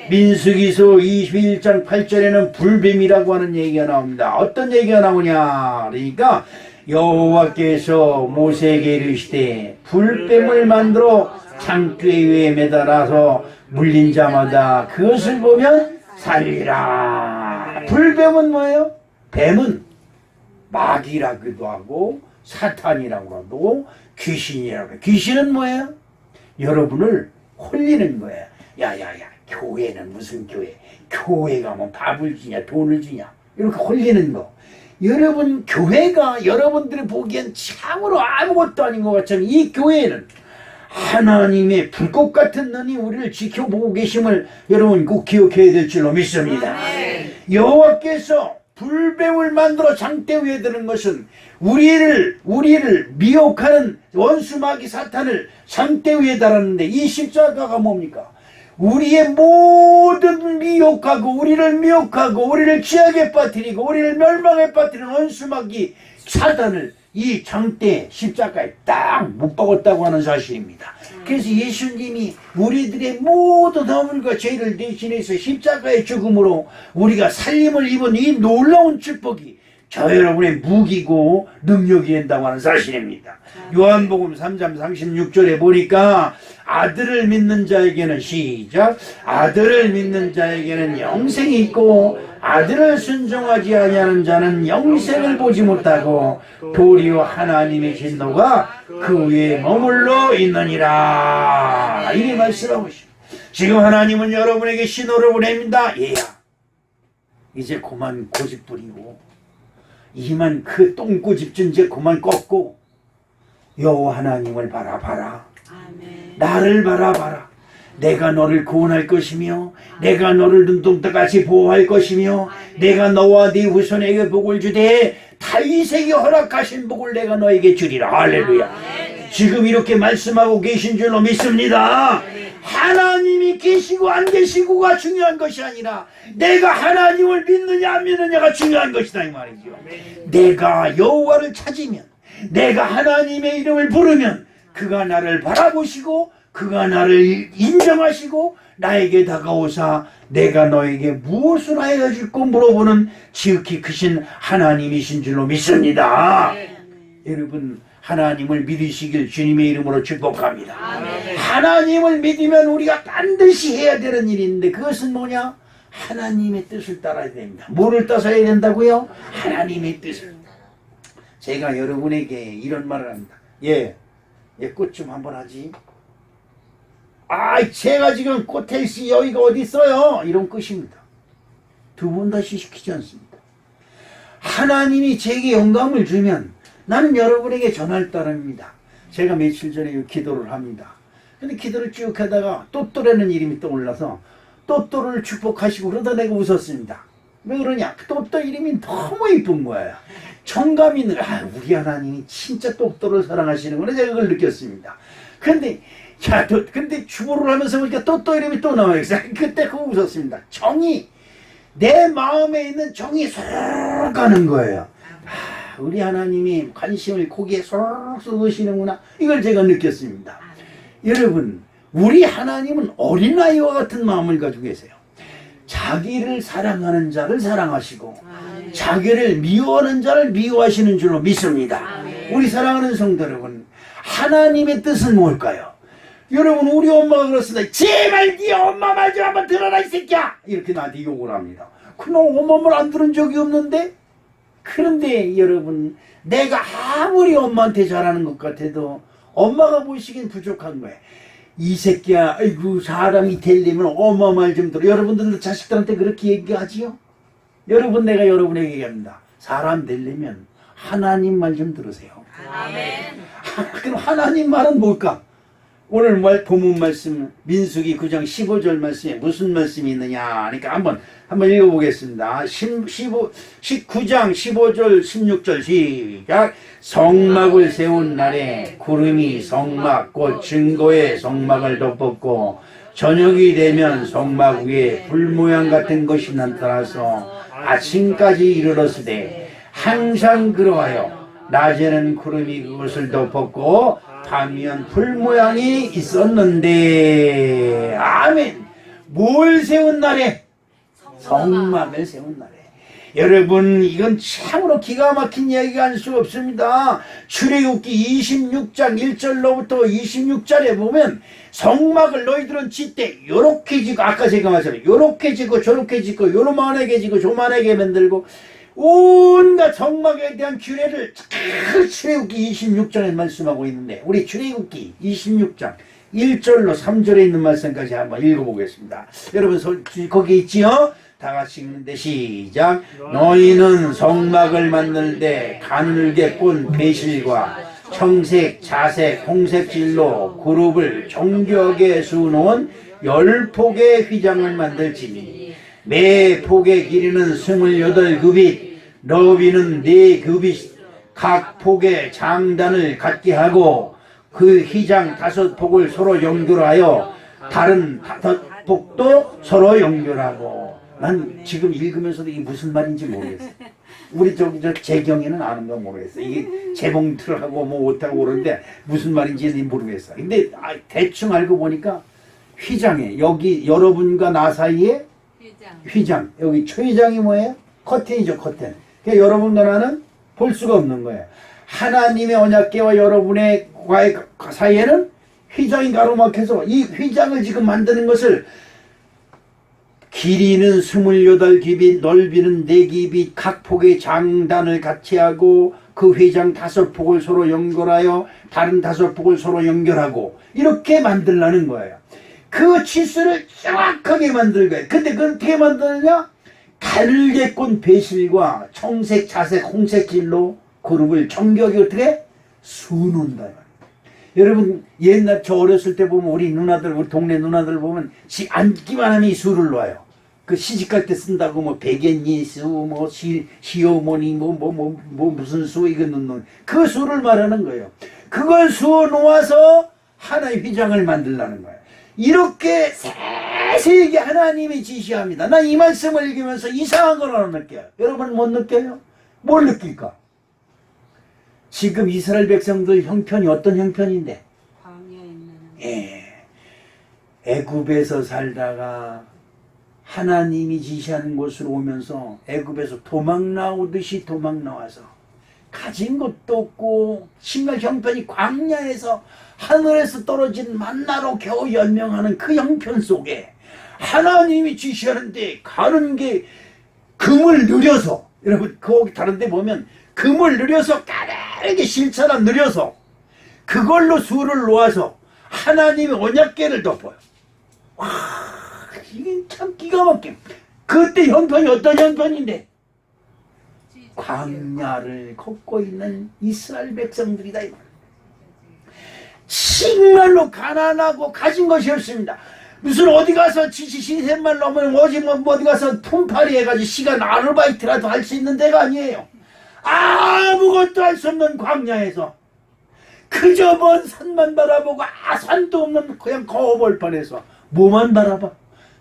민수기서 21장 8절에는 불뱀이라고 하는 얘기가 나옵니다. 어떤 얘기가 나오냐? 그러니까 여호와께서 모세에게 이르시되 불뱀을 만들어 창귀 위에 매달아서 물린 자마다 그것을 보면 살리라. 불뱀은 뭐예요? 뱀은 마귀라기도 하고 사탄이라고 하고 귀신이라고 해요. 귀신은 뭐예요? 여러분을 홀리는 거예요. 야야야, 교회는 무슨 교회? 교회가 뭐 밥을 주냐 돈을 주냐 이렇게 홀리는 거. 여러분 교회가 여러분들이 보기엔 참으로 아무것도 아닌 것 같지만 이 교회는 하나님의 불꽃 같은 눈이 우리를 지켜보고 계심을 여러분 꼭 기억해야 될 줄로 믿습니다. 여호와께서 불뱀을 만들어 장대 위에 드는 것은 우리를 미혹하는 원수 마귀 사탄을 장대 위에 달았는데, 이 십자가가 뭡니까? 우리의 모든 우리를 미혹하고 우리를 죄악에 빠뜨리고 우리를 멸망에 빠뜨리는 원수 마귀 사탄을 이 장대 십자가에 딱 못 박았다고 하는 사실입니다. 그래서 예수님이 우리들의 모든 허물과 죄를 대신해서 십자가의 죽음으로 우리가 살림을 입은 이 놀라운 축복이 저 여러분의 무기고 능력이 된다고 하는 사실입니다. 요한복음 3장 36절에 보니까 아들을 믿는 자에게는 시작, 아들을 믿는 자에게는 영생이 있고 아들을 순종하지 아니하는 자는 영생을 보지 못하고 도리어 하나님의 진노가 그 위에 머물러 있느니라. 이게 말씀하고 있습니다. 지금 하나님은 여러분에게 신호를 보냅니다. 얘야, 이제 그만 고집 부리고 이만 그 똥꼬집 좀 이제 그만 꺾고 여호와 하나님을 바라봐라. 아멘. 나를 바라봐라. 내가 너를 구원할 것이며 내가 너를 눈동자같이 보호할 것이며 내가 너와 네 후손에게 복을 주되 다윗에게 허락하신 복을 내가 너에게 주리라. 할렐루야. 지금 이렇게 말씀하고 계신 줄로 믿습니다. 하나님이 계시고 안 계시고가 중요한 것이 아니라 내가 하나님을 믿느냐 안 믿느냐가 중요한 것이다 이 말이죠. 내가 여호와를 찾으면, 내가 하나님의 이름을 부르면 그가 나를 바라보시고 그가 나를 인정하시고 나에게 다가오사 내가 너에게 무엇을 하여 줄까 물어보는 지극히 크신 하나님이신 줄로 믿습니다. 여러분 하나님을 믿으시길 주님의 이름으로 축복합니다. 아멘. 하나님을 믿으면 우리가 반드시 해야 되는 일이 있는데 그것은 뭐냐? 하나님의 뜻을 따라야 됩니다. 뭐를 따라야 된다고요? 하나님의 뜻을. 제가 여러분에게 이런 말을 합니다. 예, 예, 꽃 좀 한번 하지. 아, 제가 지금 꽃텔씨 여기가 어디 있어요? 이런 끝입니다. 두 번 다시 시키지 않습니다. 하나님이 제게 영감을 주면 나는 여러분에게 전할 따름입니다. 제가 며칠 전에 기도를 합니다. 근데 기도를 쭉 하다가 또또라는 이름이 떠올라서 또또를 축복하시고 그러다 내가 웃었습니다. 왜 그러냐? 또또 이름이 너무 이쁜 거예요. 정감이 있는, 우리 하나님이 진짜 또또를 사랑하시는구나. 제가 그걸 느꼈습니다. 근데 근데 주보를 하면서 보니까 또또 이름이 또 나와요. 그때 그거 웃었습니다. 정이, 내 마음에 있는 정이 쏙 가는 거예요. 우리 하나님이 관심을 거기에 쏙 쏟으시는구나. 이걸 제가 느꼈습니다. 여러분, 우리 하나님은 어린아이와 같은 마음을 가지고 계세요. 자기를 사랑하는 자를 사랑하시고 자기를 미워하는 자를 미워하시는 줄로 믿습니다. 우리 사랑하는 성도 여러분, 하나님의 뜻은 뭘까요? 여러분, 우리 엄마가 그렇습니다. 제발 네 엄마 말 좀 한번 들어라 이 새끼야, 이렇게 나한테 욕을 합니다. 그럼 엄마 말 안 들은 적이 없는데. 그런데 여러분, 내가 아무리 엄마한테 잘하는 것 같아도 엄마가 보시기엔 부족한 거예요. 이 새끼야, 아이고, 사람이 되려면 엄마 말 좀 들어. 여러분들도 자식들한테 그렇게 얘기하지요? 여러분, 내가 여러분에게 얘기합니다. 사람 되려면 하나님 말 좀 들으세요. 아멘. 그럼 하나님 말은 뭘까? 오늘 본문 말씀 민수기 9장 15절 말씀에 무슨 말씀이 있느냐 하니까 한번 읽어보겠습니다. 19장 15절 16절 시작. 성막을 세운 날에 구름이 성막 곧 증거의 성막을 덮었고 저녁이 되면 성막 위에 불 모양 같은 것이 나타나서 아침까지 이르렀으되 항상 그러하여 낮에는 구름이 그것을 덮었고 밤이면 불 모양이 있었는데. 아멘. 뭘 세운 날에? 성막을 세운 날에. 여러분, 이건 참으로 기가 막힌 이야기가 아닐 수 없습니다. 출애굽기 26장 1절로부터 26절에 보면 성막을 너희들은 짓되 요렇게 짓고, 아까 제가 말했잖아요. 요렇게 짓고 저렇게 짓고 요만하게 짓고 조만하게 만들고 온갖 성막에 대한 규례를 출애굽기 26장에 말씀하고 있는데, 우리 출애굽기 26장 1절로 3절에 있는 말씀까지 한번 읽어보겠습니다. 여러분 거기 있지요? 다 같이 읽는데 시작. 너희는 성막을 만들되 가늘게 꼰 배실과 청색, 자색, 홍색 질로 그룹을 정교하게 수놓은 10폭의 휘장을 만들지니 매 폭의 길이는 28규빗, 너비는 4규빗, 각 폭의 장단을 갖게 하고 그 휘장 5폭을 서로 연결하여 다른 5폭도 서로 연결하고. 난 지금 읽으면서도 이게 무슨 말인지 모르겠어. 우리 저 재경이는 아는가 모르겠어. 이게 재봉틀하고 뭐 옷하고 그러는데 무슨 말인지 모르겠어. 근데 대충 알고 보니까 휘장에, 여기 여러분과 나 사이에 휘장, 여기 초휘장이 뭐예요? 커튼이죠, 커튼. 그러니까 여러분과 나는 볼 수가 없는 거예요. 하나님의 언약궤와 여러분의 과의 사이에는 휘장이 가로막혀서 이 휘장을 지금 만드는 것을 길이는 28규빗, 넓이는 4규빗, 각 폭의 장단을 같이 하고 그 휘장 5폭을 서로 연결하여 다른 5폭을 서로 연결하고 이렇게 만들라는 거예요. 그 치수를 정확하게 만들 거예요. 근데 그걸 어떻게 만드느냐? 가늘게 꼰 배실과 청색, 자색, 홍색 질로 그룹을 정교하게 어떻게? 수놓는다. 여러분, 옛날 저 어렸을 때 보면 우리 누나들, 우리 동네 누나들 보면 앉기만 하면 이 수를 놓아요. 그 시집갈 때 쓴다고 뭐 백연이 수, 뭐 시어머니, 뭐 무슨 수, 이거 넣는 그 수를 말하는 거예요. 그걸 수어 놓아서 하나의 휘장을 만들라는 거예요. 이렇게 세세하게 하나님이 지시합니다. 나 이 말씀을 읽으면서 이상한 걸 하나 느껴요. 여러분 못 느껴요? 뭘 느낄까? 지금 이스라엘 백성들 형편이 어떤 형편인데? 광야에 있는. 예. 애굽에서 살다가 하나님이 지시하는 곳으로 오면서 애굽에서 도망 나오듯이 도망 나와서 가진 것도 없고 심각 형편이 광야에서 하늘에서 떨어진 만나로 겨우 연명하는 그 형편 속에 하나님이 지시하는데 가는 게 금을 느려서, 여러분 거기 다른 데 보면 금을 느려서 까다롭게 실처럼 느려서 그걸로 수를 놓아서 하나님의 언약궤를 덮어요. 와, 이게 참 기가 막혀. 그때 형편이 어떤 형편인데? 광야를 걷고 있는 이스라엘 백성들이다. 정말로 가난하고 가진 것이 없습니다. 무슨 어디 가서 시세만 넘으면 오지 뭐 어디 가서 품팔이 해가지고 시간 아르바이트라도 할 수 있는 데가 아니에요. 아무것도 할 수 없는 광야에서 그저 먼 산만 바라보고 산도 없는 그냥 거벌판에서 뭐만 바라봐?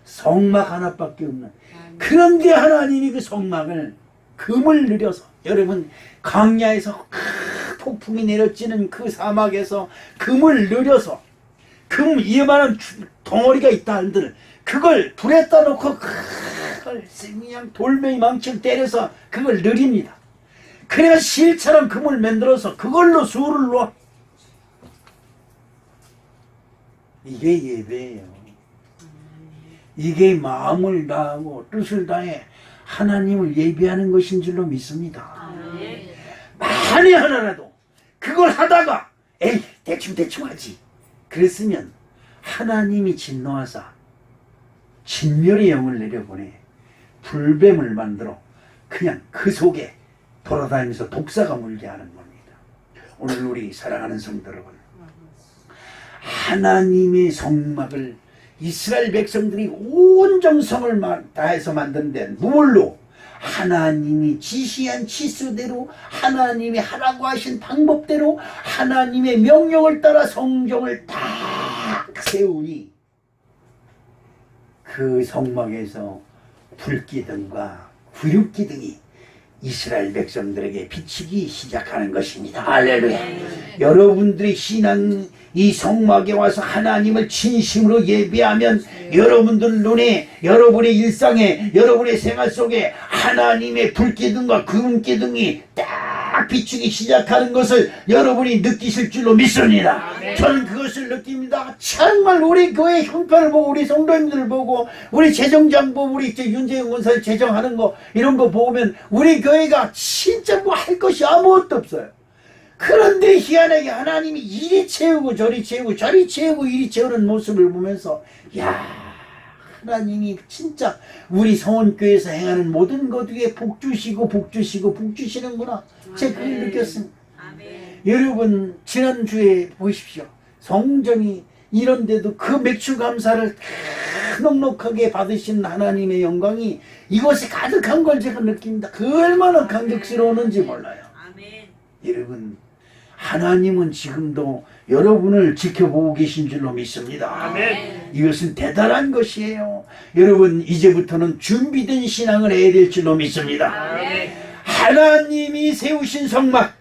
성막 하나밖에 없는. 그런데 하나님이 그 성막을 금을 들여서, 여러분 광야에서 폭풍이 내려지는 그 사막에서 금을 들여서, 금 이만한 덩어리가 있다 한들 그걸 불에다 놓고 그걸 그냥 돌멩이망치를 때려서 그걸 느립니다. 그래야 실처럼 금을 만들어서 그걸로 수를 놓아. 이게 예배예요. 이게 마음을 다하고 뜻을 다해 하나님을 예배하는 것인 줄로 믿습니다. 만에 하나라도 그걸 하다가 에이 대충 하지 그랬으면 하나님이 진노하사 진멸의 영을 내려보내 불뱀을 만들어 그냥 그 속에 돌아다니면서 독사가 물게 하는 겁니다. 오늘 우리 사랑하는 성도 여러분, 하나님의 성막을 이스라엘 백성들이 온 정성을 다해서 만든 데는 무얼로? 하나님이 지시한 치수대로, 하나님이 하라고 하신 방법대로, 하나님의 명령을 따라 성경을 딱 세우니 그 성막에서 불기둥과 구육기둥이 이스라엘 백성들에게 비치기 시작하는 것입니다. 할렐루야. 여러분들이 신앙 이 성막에 와서 하나님을 진심으로 예배하면 여러분들 눈에, 여러분의 일상에, 여러분의 생활 속에 하나님의 불기둥과 구름기둥이 딱 비추기 시작하는 것을 여러분이 느끼실 줄로 믿습니다. 저는 그것을 느낍니다. 정말 우리 교회 형편을 보고, 우리 성도님들을 보고, 우리 재정장부, 우리 윤재영 원사님 재정하는 거 이런 거 보면 우리 교회가 진짜 뭐 할 것이 아무것도 없어요. 그런데 희한하게 하나님이 이리 채우고 저리 채우고 저리 채우고 이리 채우는 모습을 보면서, 야, 하나님이 진짜 우리 성원교회에서 행하는 모든 것 위에 복 주시고 복 주시고 복 주시는구나. 제가 그걸 느꼈습니다. 여러분 지난주에 보십시오. 성전이 이런데도 그 맥주 감사를 넉넉하게 받으신 하나님의 영광이 이것이 가득한 걸 제가 느낍니다. 그 얼마나 감격스러웠는지 몰라요. 여러분, 하나님은 지금도 여러분을 지켜보고 계신 줄로 믿습니다. 아멘. 이것은 대단한 것이에요. 여러분, 이제부터는 준비된 신앙을 해야 될 줄로 믿습니다. 아멘. 하나님이 세우신 성막,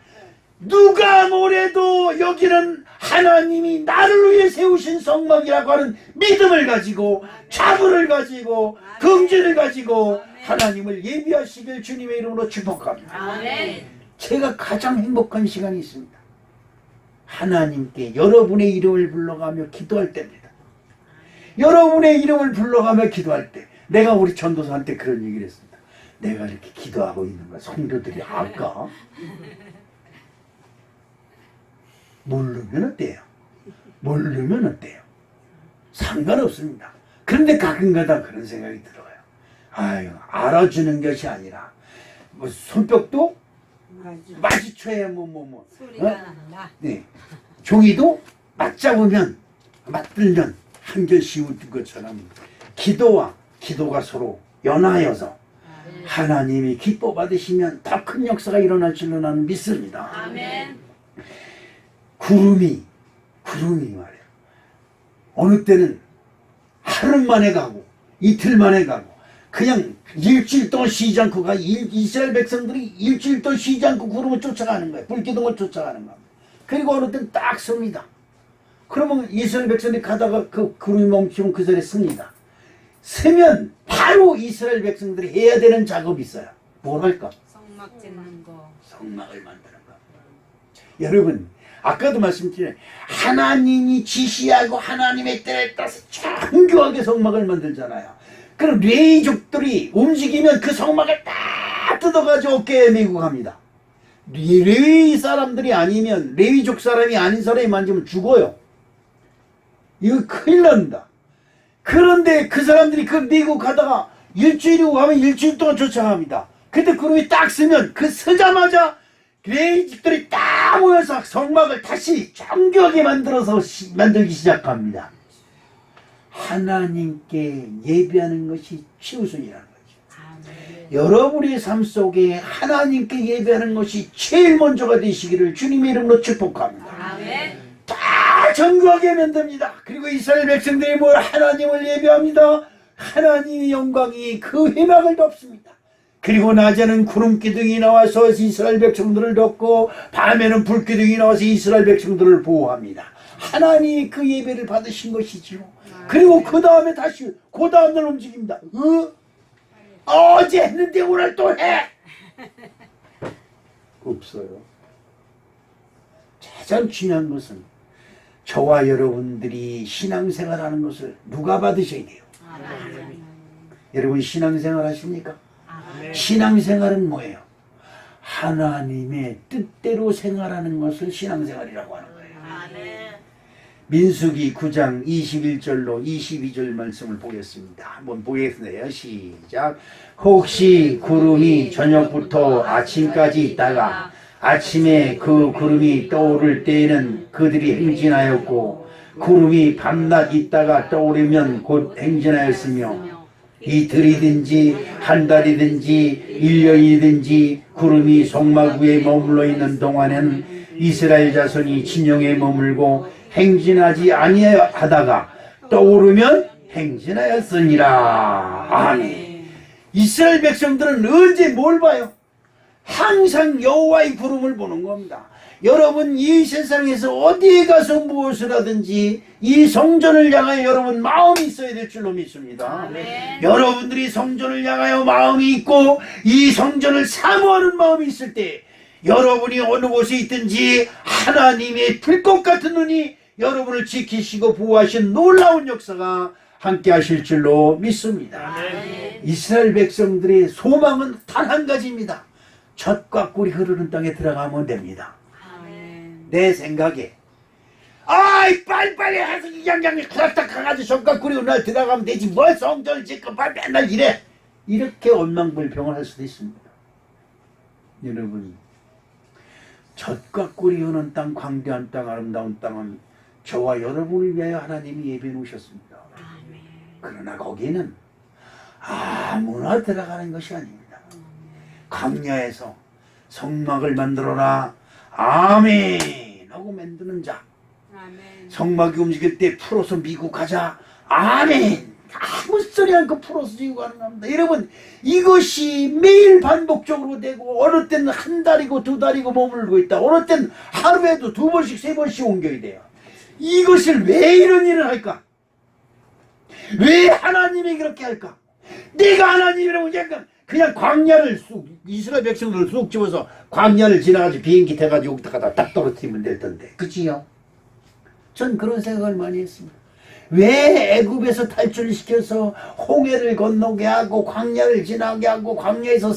누가 뭐래도 여기는 하나님이 나를 위해 세우신 성막이라고 하는 믿음을 가지고, 자부를 가지고, 긍지를 가지고 하나님을 예비하시길 주님의 이름으로 축복합니다. 아멘. 제가 가장 행복한 시간이 있습니다. 하나님께 여러분의 이름을 불러가며 기도할 때입니다. 여러분의 이름을 불러가며 기도할 때, 내가 우리 전도사한테 그런 얘기를 했습니다. 내가 이렇게 기도하고 있는 거 성도들이 알까? 모르면 어때요? 모르면 어때요? 상관없습니다. 그런데 가끔가다 그런 생각이 들어요. 아유, 알아주는 것이 아니라 뭐 손뼉도 마주쳐야 소리가 난다. 네. 종이도 맞잡으면 맞들면 한결 씌우는 것처럼 기도와 기도가 서로 연하여서 하나님이 기뻐 받으시면 더 큰 역사가 일어날 줄로 나는 믿습니다. 아멘. 구름이 말이에요. 어느 때는 하루 만에 가고 이틀 만에 가고 그냥 일주일 동안 쉬지 않고 이스라엘 백성들이 일주일 동안 쉬지 않고 구름을 쫓아가는 거예요. 불기둥을 쫓아가는 겁니다. 그리고 어느 때는 딱 섭니다. 그러면 이스라엘 백성들이 가다가 그 구름이 멈추면 그 자리에 섭니다. 서면 바로 이스라엘 백성들이 해야 되는 작업이 있어요. 뭘 할까? 성막 짓는 거. 성막을 만드는 거. 여러분, 아까도 말씀드린 하나님이 지시하고 하나님의 때에 따라서 정교하게 성막을 만들잖아요. 그럼 레이족들이 움직이면 그 성막을 다 뜯어가지고 어깨에 메고 갑니다. 레위 사람들이 아니면 레위족 사람이 아닌 사람이 만지면 죽어요. 이거 큰일 납니다. 그런데 그 사람들이 그 미국 가다가 일주일이고 가면 일주일 동안 쫓아갑니다. 근데 구름이 딱 쓰면 그 서자마자 레위족들이 딱 모여서 성막을 다시 정교하게 만들기 시작합니다. 하나님께 예배하는 것이 최우선이라는 거죠. 여러분의 삶 속에 하나님께 예배하는 것이 제일 먼저가 되시기를 주님의 이름으로 축복합니다. 다 정교하게 만듭니다. 그리고 이스라엘 백성들이 뭘 하나님을 예배합니다. 하나님의 영광이 그 회막을 덮습니다. 그리고 낮에는 구름 기둥이 나와서 이스라엘 백성들을 덮고 밤에는 불 기둥이 나와서 이스라엘 백성들을 보호합니다. 하나님이 그 예배를 받으신 것이지요. 그리고 그 다음에 다시 그 다음날 움직입니다. 어제 했는데 오늘 또 해? 없어요. 가장 중요한 것은 저와 여러분들이 신앙생활하는 것을 누가 받으셔야 돼요? 여러분 신앙생활 하십니까? 신앙생활은 뭐예요? 하나님의 뜻대로 생활하는 것을 신앙생활이라고 하는 거예요. 민수기 9장 21절로 22절 말씀을 보겠습니다. 한번 보겠습니다. 시작. 혹시 구름이 저녁부터 아침까지 있다가 아침에 그 구름이 떠오를 때에는 그들이 행진하였고 구름이 밤낮 있다가 떠오르면 곧 행진하였으며 이틀이든지 한 달이든지 1년이든지 구름이 성막 위에 머물러 있는 동안에는 이스라엘 자손이 진영에 머물고 행진하지 아니하다가 떠오르면 행진하였으니라. 아멘. 이스라엘 백성들은 언제 뭘 봐요? 항상 여호와의 구름을 보는 겁니다. 여러분 이 세상에서 어디에 가서 무엇을 하든지 이 성전을 향하여 여러분 마음이 있어야 될 줄로 믿습니다. 아멘. 여러분들이 성전을 향하여 마음이 있고 이 성전을 사모하는 마음이 있을 때 여러분이 어느 곳에 있든지 하나님의 불꽃 같은 눈이 여러분을 지키시고 보호하신 놀라운 역사가 함께 하실 줄로 믿습니다. 아멘. 이스라엘 백성들의 소망은 단 한 가지입니다. 젖과 꿀이 흐르는 땅에 들어가면 됩니다. 아멘. 내 생각에 아이 빨리빨리 해서 이 양양이 쿠락딱 가가지고 젖과 꿀이 날 들어가면 되지 뭘 성전을 짓고 맨날 이래 이렇게 원망불평을 할 수도 있습니다. 여러분 젖과 꿀이 흐르는 땅 광대한 땅 아름다운 땅은 저와 여러분을 위하여 하나님이 예배해 놓으셨습니다. 아멘. 그러나 거기는 아무나 들어가는 것이 아닙니다. 광야에서 성막을 만들어라. 아멘 하고 만드는 자. 아멘. 성막이 움직일 때 풀어서 미국 가자. 아멘. 아무 소리 않고 풀어서 지고 가는 겁니다. 여러분 이것이 매일 반복적으로 되고 어느 때는 한 달이고 두 달이고 머물고 있다. 어느 때는 하루에도 두 번씩 세 번씩 옮겨야 돼요. 이것을 왜 이런 일을 할까? 왜 하나님이 그렇게 할까? 내가 하나님이라고 그냥 광야를 이스라엘 백성들을 쑥 집어서 광야를 지나가지고 비행기 타가지고 여기다가 딱 떨어뜨리면 될 텐데 그치요? 전 그런 생각을 많이 했습니다. 왜 애굽에서 탈출시켜서 홍해를 건너게 하고 광야를 지나게 하고 광야에서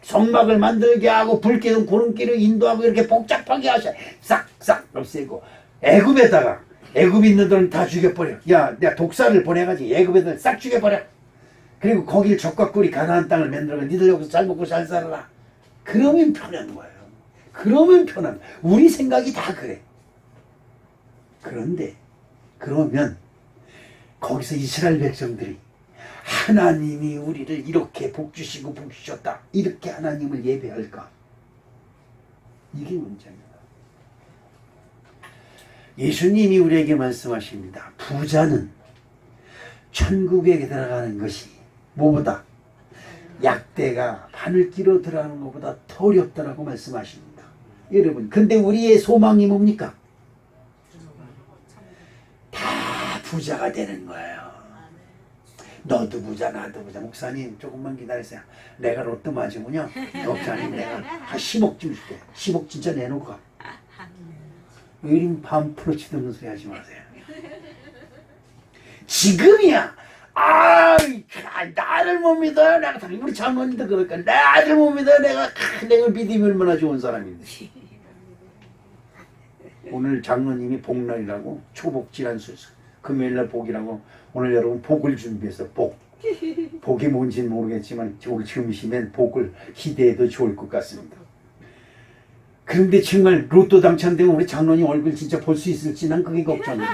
성막을 만들게 하고 불기둥 구름길을 인도하고 이렇게 복잡하게 하셔 싹싹 없애고 애굽에다가 애굽 있는들은 다 죽여버려. 야 내가 독사를 보내가지고 애굽에들 싹 죽여버려. 그리고 거길 젖과 꿀이 가나안 땅을 만들어가 니들 여기서 잘 먹고 잘 살아라. 그러면 편한 거예요. 그러면 편한 우리 생각이 다 그래. 그런데 그러면 거기서 이스라엘 백성들이 하나님이 우리를 이렇게 복주시고 복주셨다 이렇게 하나님을 예배할까? 이게 문제입니다. 예수님이 우리에게 말씀하십니다. 부자는 천국에 들어가는 것이 뭐보다 약대가 바늘기로 들어가는 것보다 더 어렵다라고 말씀하십니다. 여러분 근데 우리의 소망이 뭡니까? 다 부자가 되는 거예요. 너도 부자 나도 부자. 목사님 조금만 기다리세요. 내가 로또 맞으면요 목사님 내가 한 10억 줄게. 10억 진짜 내놓고 가. 왜 이리 반프로 치드는 소리 하지 마세요. 지금이야 나를 못 믿어요. 내가 우리 장로님도 그럴까. 나를 못 믿어요. 내가 믿음이 얼마나 좋은 사람인데. 오늘 장로님이 복날이라고 초복질환 수술 금요일날 복이라고 오늘 여러분 복을 준비해서 복이 뭔지는 모르겠지만 지금이시면 복을 기대해도 좋을 것 같습니다. 그런데 정말 로또 당첨되면 우리 장로님 얼굴 진짜 볼 수 있을지 난 그게 걱정이에요.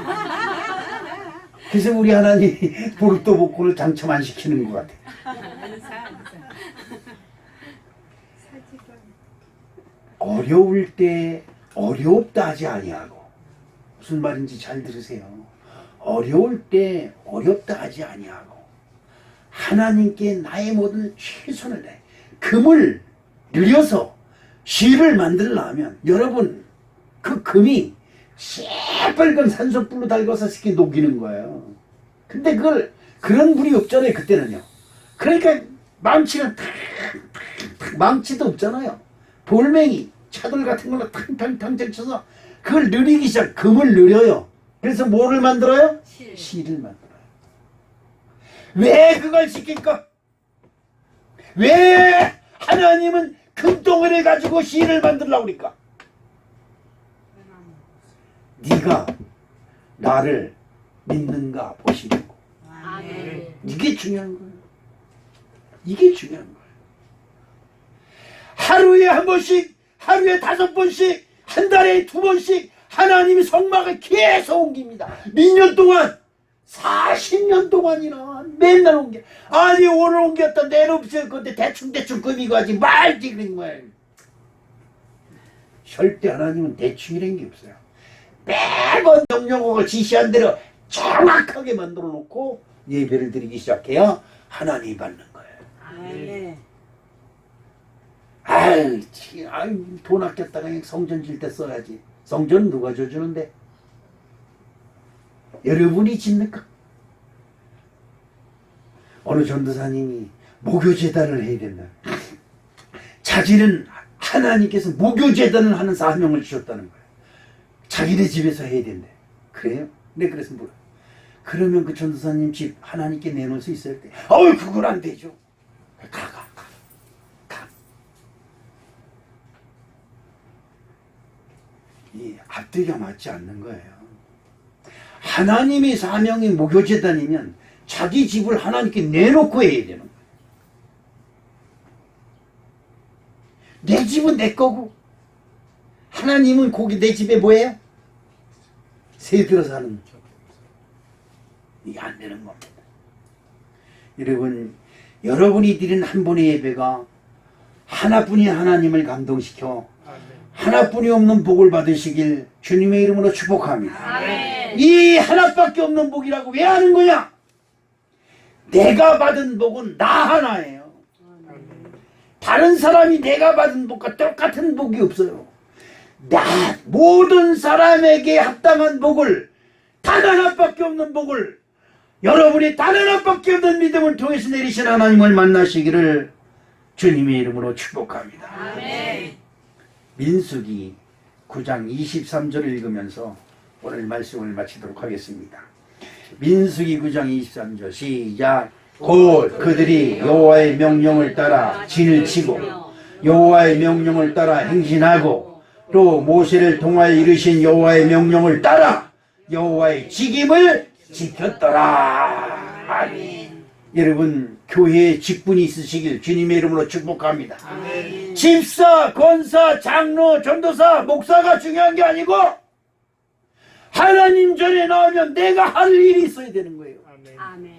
그래서 우리 하나님 로또 복권을 당첨 안 시키는 것 같아요. 어려울 때 어렵다 하지 아니하고, 무슨 말인지 잘 들으세요. 어려울 때 어렵다 하지 아니하고 하나님께 나의 모든 최선을 다해 금을 늘려서 실을 만들려면 여러분 그 금이 새빨간 산소불로 달궈서 이렇게 녹이는 거예요. 근데 그런 물이 없잖아요 그때는요. 그러니까 망치가 망치도 없잖아요. 볼맹이 차돌 같은 걸로 탕탕탕 쳐서 그걸 느리기 시작. 금을 느려요. 그래서 뭐를 만들어요? 실을 만들어요. 왜 그걸 시킬까? 왜 하나님은 금덩어리를 가지고 실을 만들려고 그러니까? 네가 나를 믿는가 보시려고. 이게 중요한 거예요. 이게 중요한 거예요. 하루에 한 번씩, 하루에 5번씩, 한 달에 2번씩 하나님이 성막을 계속 옮깁니다. 몇 년 동안, 40년 동안이나 맨날 옮겨. 아니 오늘 옮겼다 내일 없을 건데 대충 꾸미고 하지 말지 그런 거예요. 절대 하나님은 대충이라는 게 없어요. 매번 명령어가 지시한 대로 정확하게 만들어 놓고 예배를 드리기 시작해야 하나님이 받는 거예요. 아유, 돈 아꼈다가 성전 질 때 써야지. 성전 누가 져주는데? 여러분이 짓니까? 어느 전도사님이 목요재단을 해야 된다. 자기는 하나님께서 목요재단을 하는 사명을 주셨다는 거예요. 자기네 집에서 해야 된대. 그래요? 네, 그래서 뭐라? 그러면 그 전도사님 집 하나님께 내놓을 수 있어야 돼. 그건 안 되죠. 가. 이 앞뒤가 맞지 않는 거예요. 하나님의 사명이 목요재단이면 자기 집을 하나님께 내놓고 해야 되는 거예요. 내 집은 내 거고 하나님은 거기 내 집에 뭐예요? 새 들어서 하는 거죠. 이게 안 되는 겁니다. 여러분이 드린 한 번의 예배가 하나뿐인 하나님을 감동시켜 하나뿐이 없는 복을 받으시길 주님의 이름으로 축복합니다. 아멘. 이 하나밖에 없는 복이라고 왜 하는 거냐? 내가 받은 복은 나 하나예요. 다른 사람이 내가 받은 복과 똑같은 복이 없어요. 모든 사람에게 합당한 복을, 단 하나밖에 없는 복을, 여러분이 단 하나밖에 없는 믿음을 통해서 내리신 하나님을 만나시기를 주님의 이름으로 축복합니다. 아멘. 민수기 9장 23절을 읽으면서 오늘 말씀을 마치도록 하겠습니다. 민수기 9장 23절 시작. 곧 그들이 여호와의 명령을 따라 진을 치고 여호와의 명령을 따라 행진하고 또 모세를 통하여 이르신 여호와의 명령을 따라 여호와의 직임을 지켰더라. 아멘. 여러분 교회에 직분이 있으시길 주님의 이름으로 축복합니다. 아멘. 집사, 권사, 장로, 전도사, 목사가 중요한 게 아니고 하나님 전에 나오면 내가 할 일이 있어야 되는 거예요. 아멘.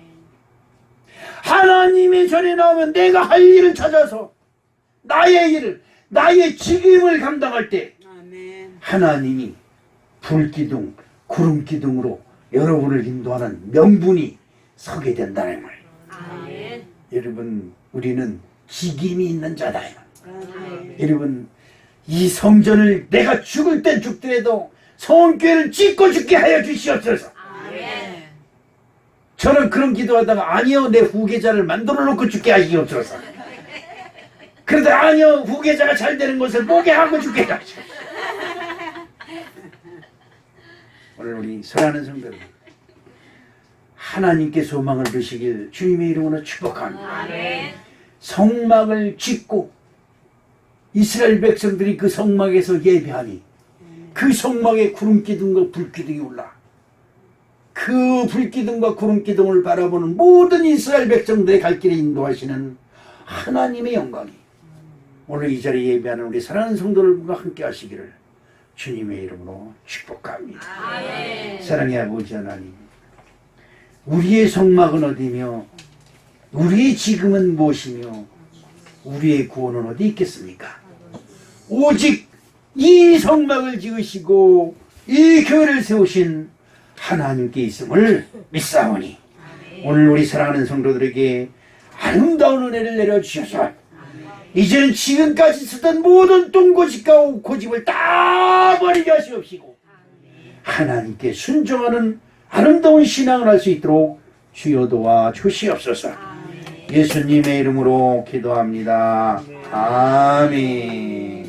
하나님의 전에 나오면 내가 할 일을 찾아서 나의 일을, 나의 직임을 감당할 때 아멘. 하나님이 불기둥, 구름기둥으로 여러분을 인도하는 명분이 서게 된다는 거예요. 아멘. 여러분 우리는 직임이 있는 자다. 아멘. 여러분 이 성전을 내가 죽을 땐 죽더라도 성교회를 짓고 죽게 하여 주시옵소서. 아멘. 저는 그런 기도하다가 아니요 내 후계자를 만들어 놓고 죽게 하시옵소서. 그러다 아니요 후계자가 잘 되는 것을 보게 하고 죽게 하시옵소서. 오늘 우리 사랑하는 성도들, 하나님께 소망을 두시길 주님의 이름으로 축복합니다. 아멘. 성막을 짓고 이스라엘 백성들이 그 성막에서 예배하니 그 성막에 구름기둥과 불기둥이 올라 그 불기둥과 구름기둥을 바라보는 모든 이스라엘 백성들의 갈 길에 인도하시는 하나님의 영광이 오늘 이 자리에 예배하는 우리 사랑하는 성도들과 함께 하시기를 주님의 이름으로 축복합니다. 아멘. 사랑의 아버지 하나님, 우리의 성막은 어디며 우리의 지금은 무엇이며 우리의 구원은 어디 있겠습니까? 오직 이 성막을 지으시고 이 교회를 세우신 하나님께 있음을 믿사오니 오늘 우리 사랑하는 성도들에게 아름다운 은혜를 내려주셔서 이제는 지금까지 쓰던 모든 똥고집과 고집을 다 버리게 하시옵시고 하나님께 순종하는 아름다운 신앙을 할 수 있도록 주여 도와 주시옵소서. 예수님의 이름으로 기도합니다. 아멘.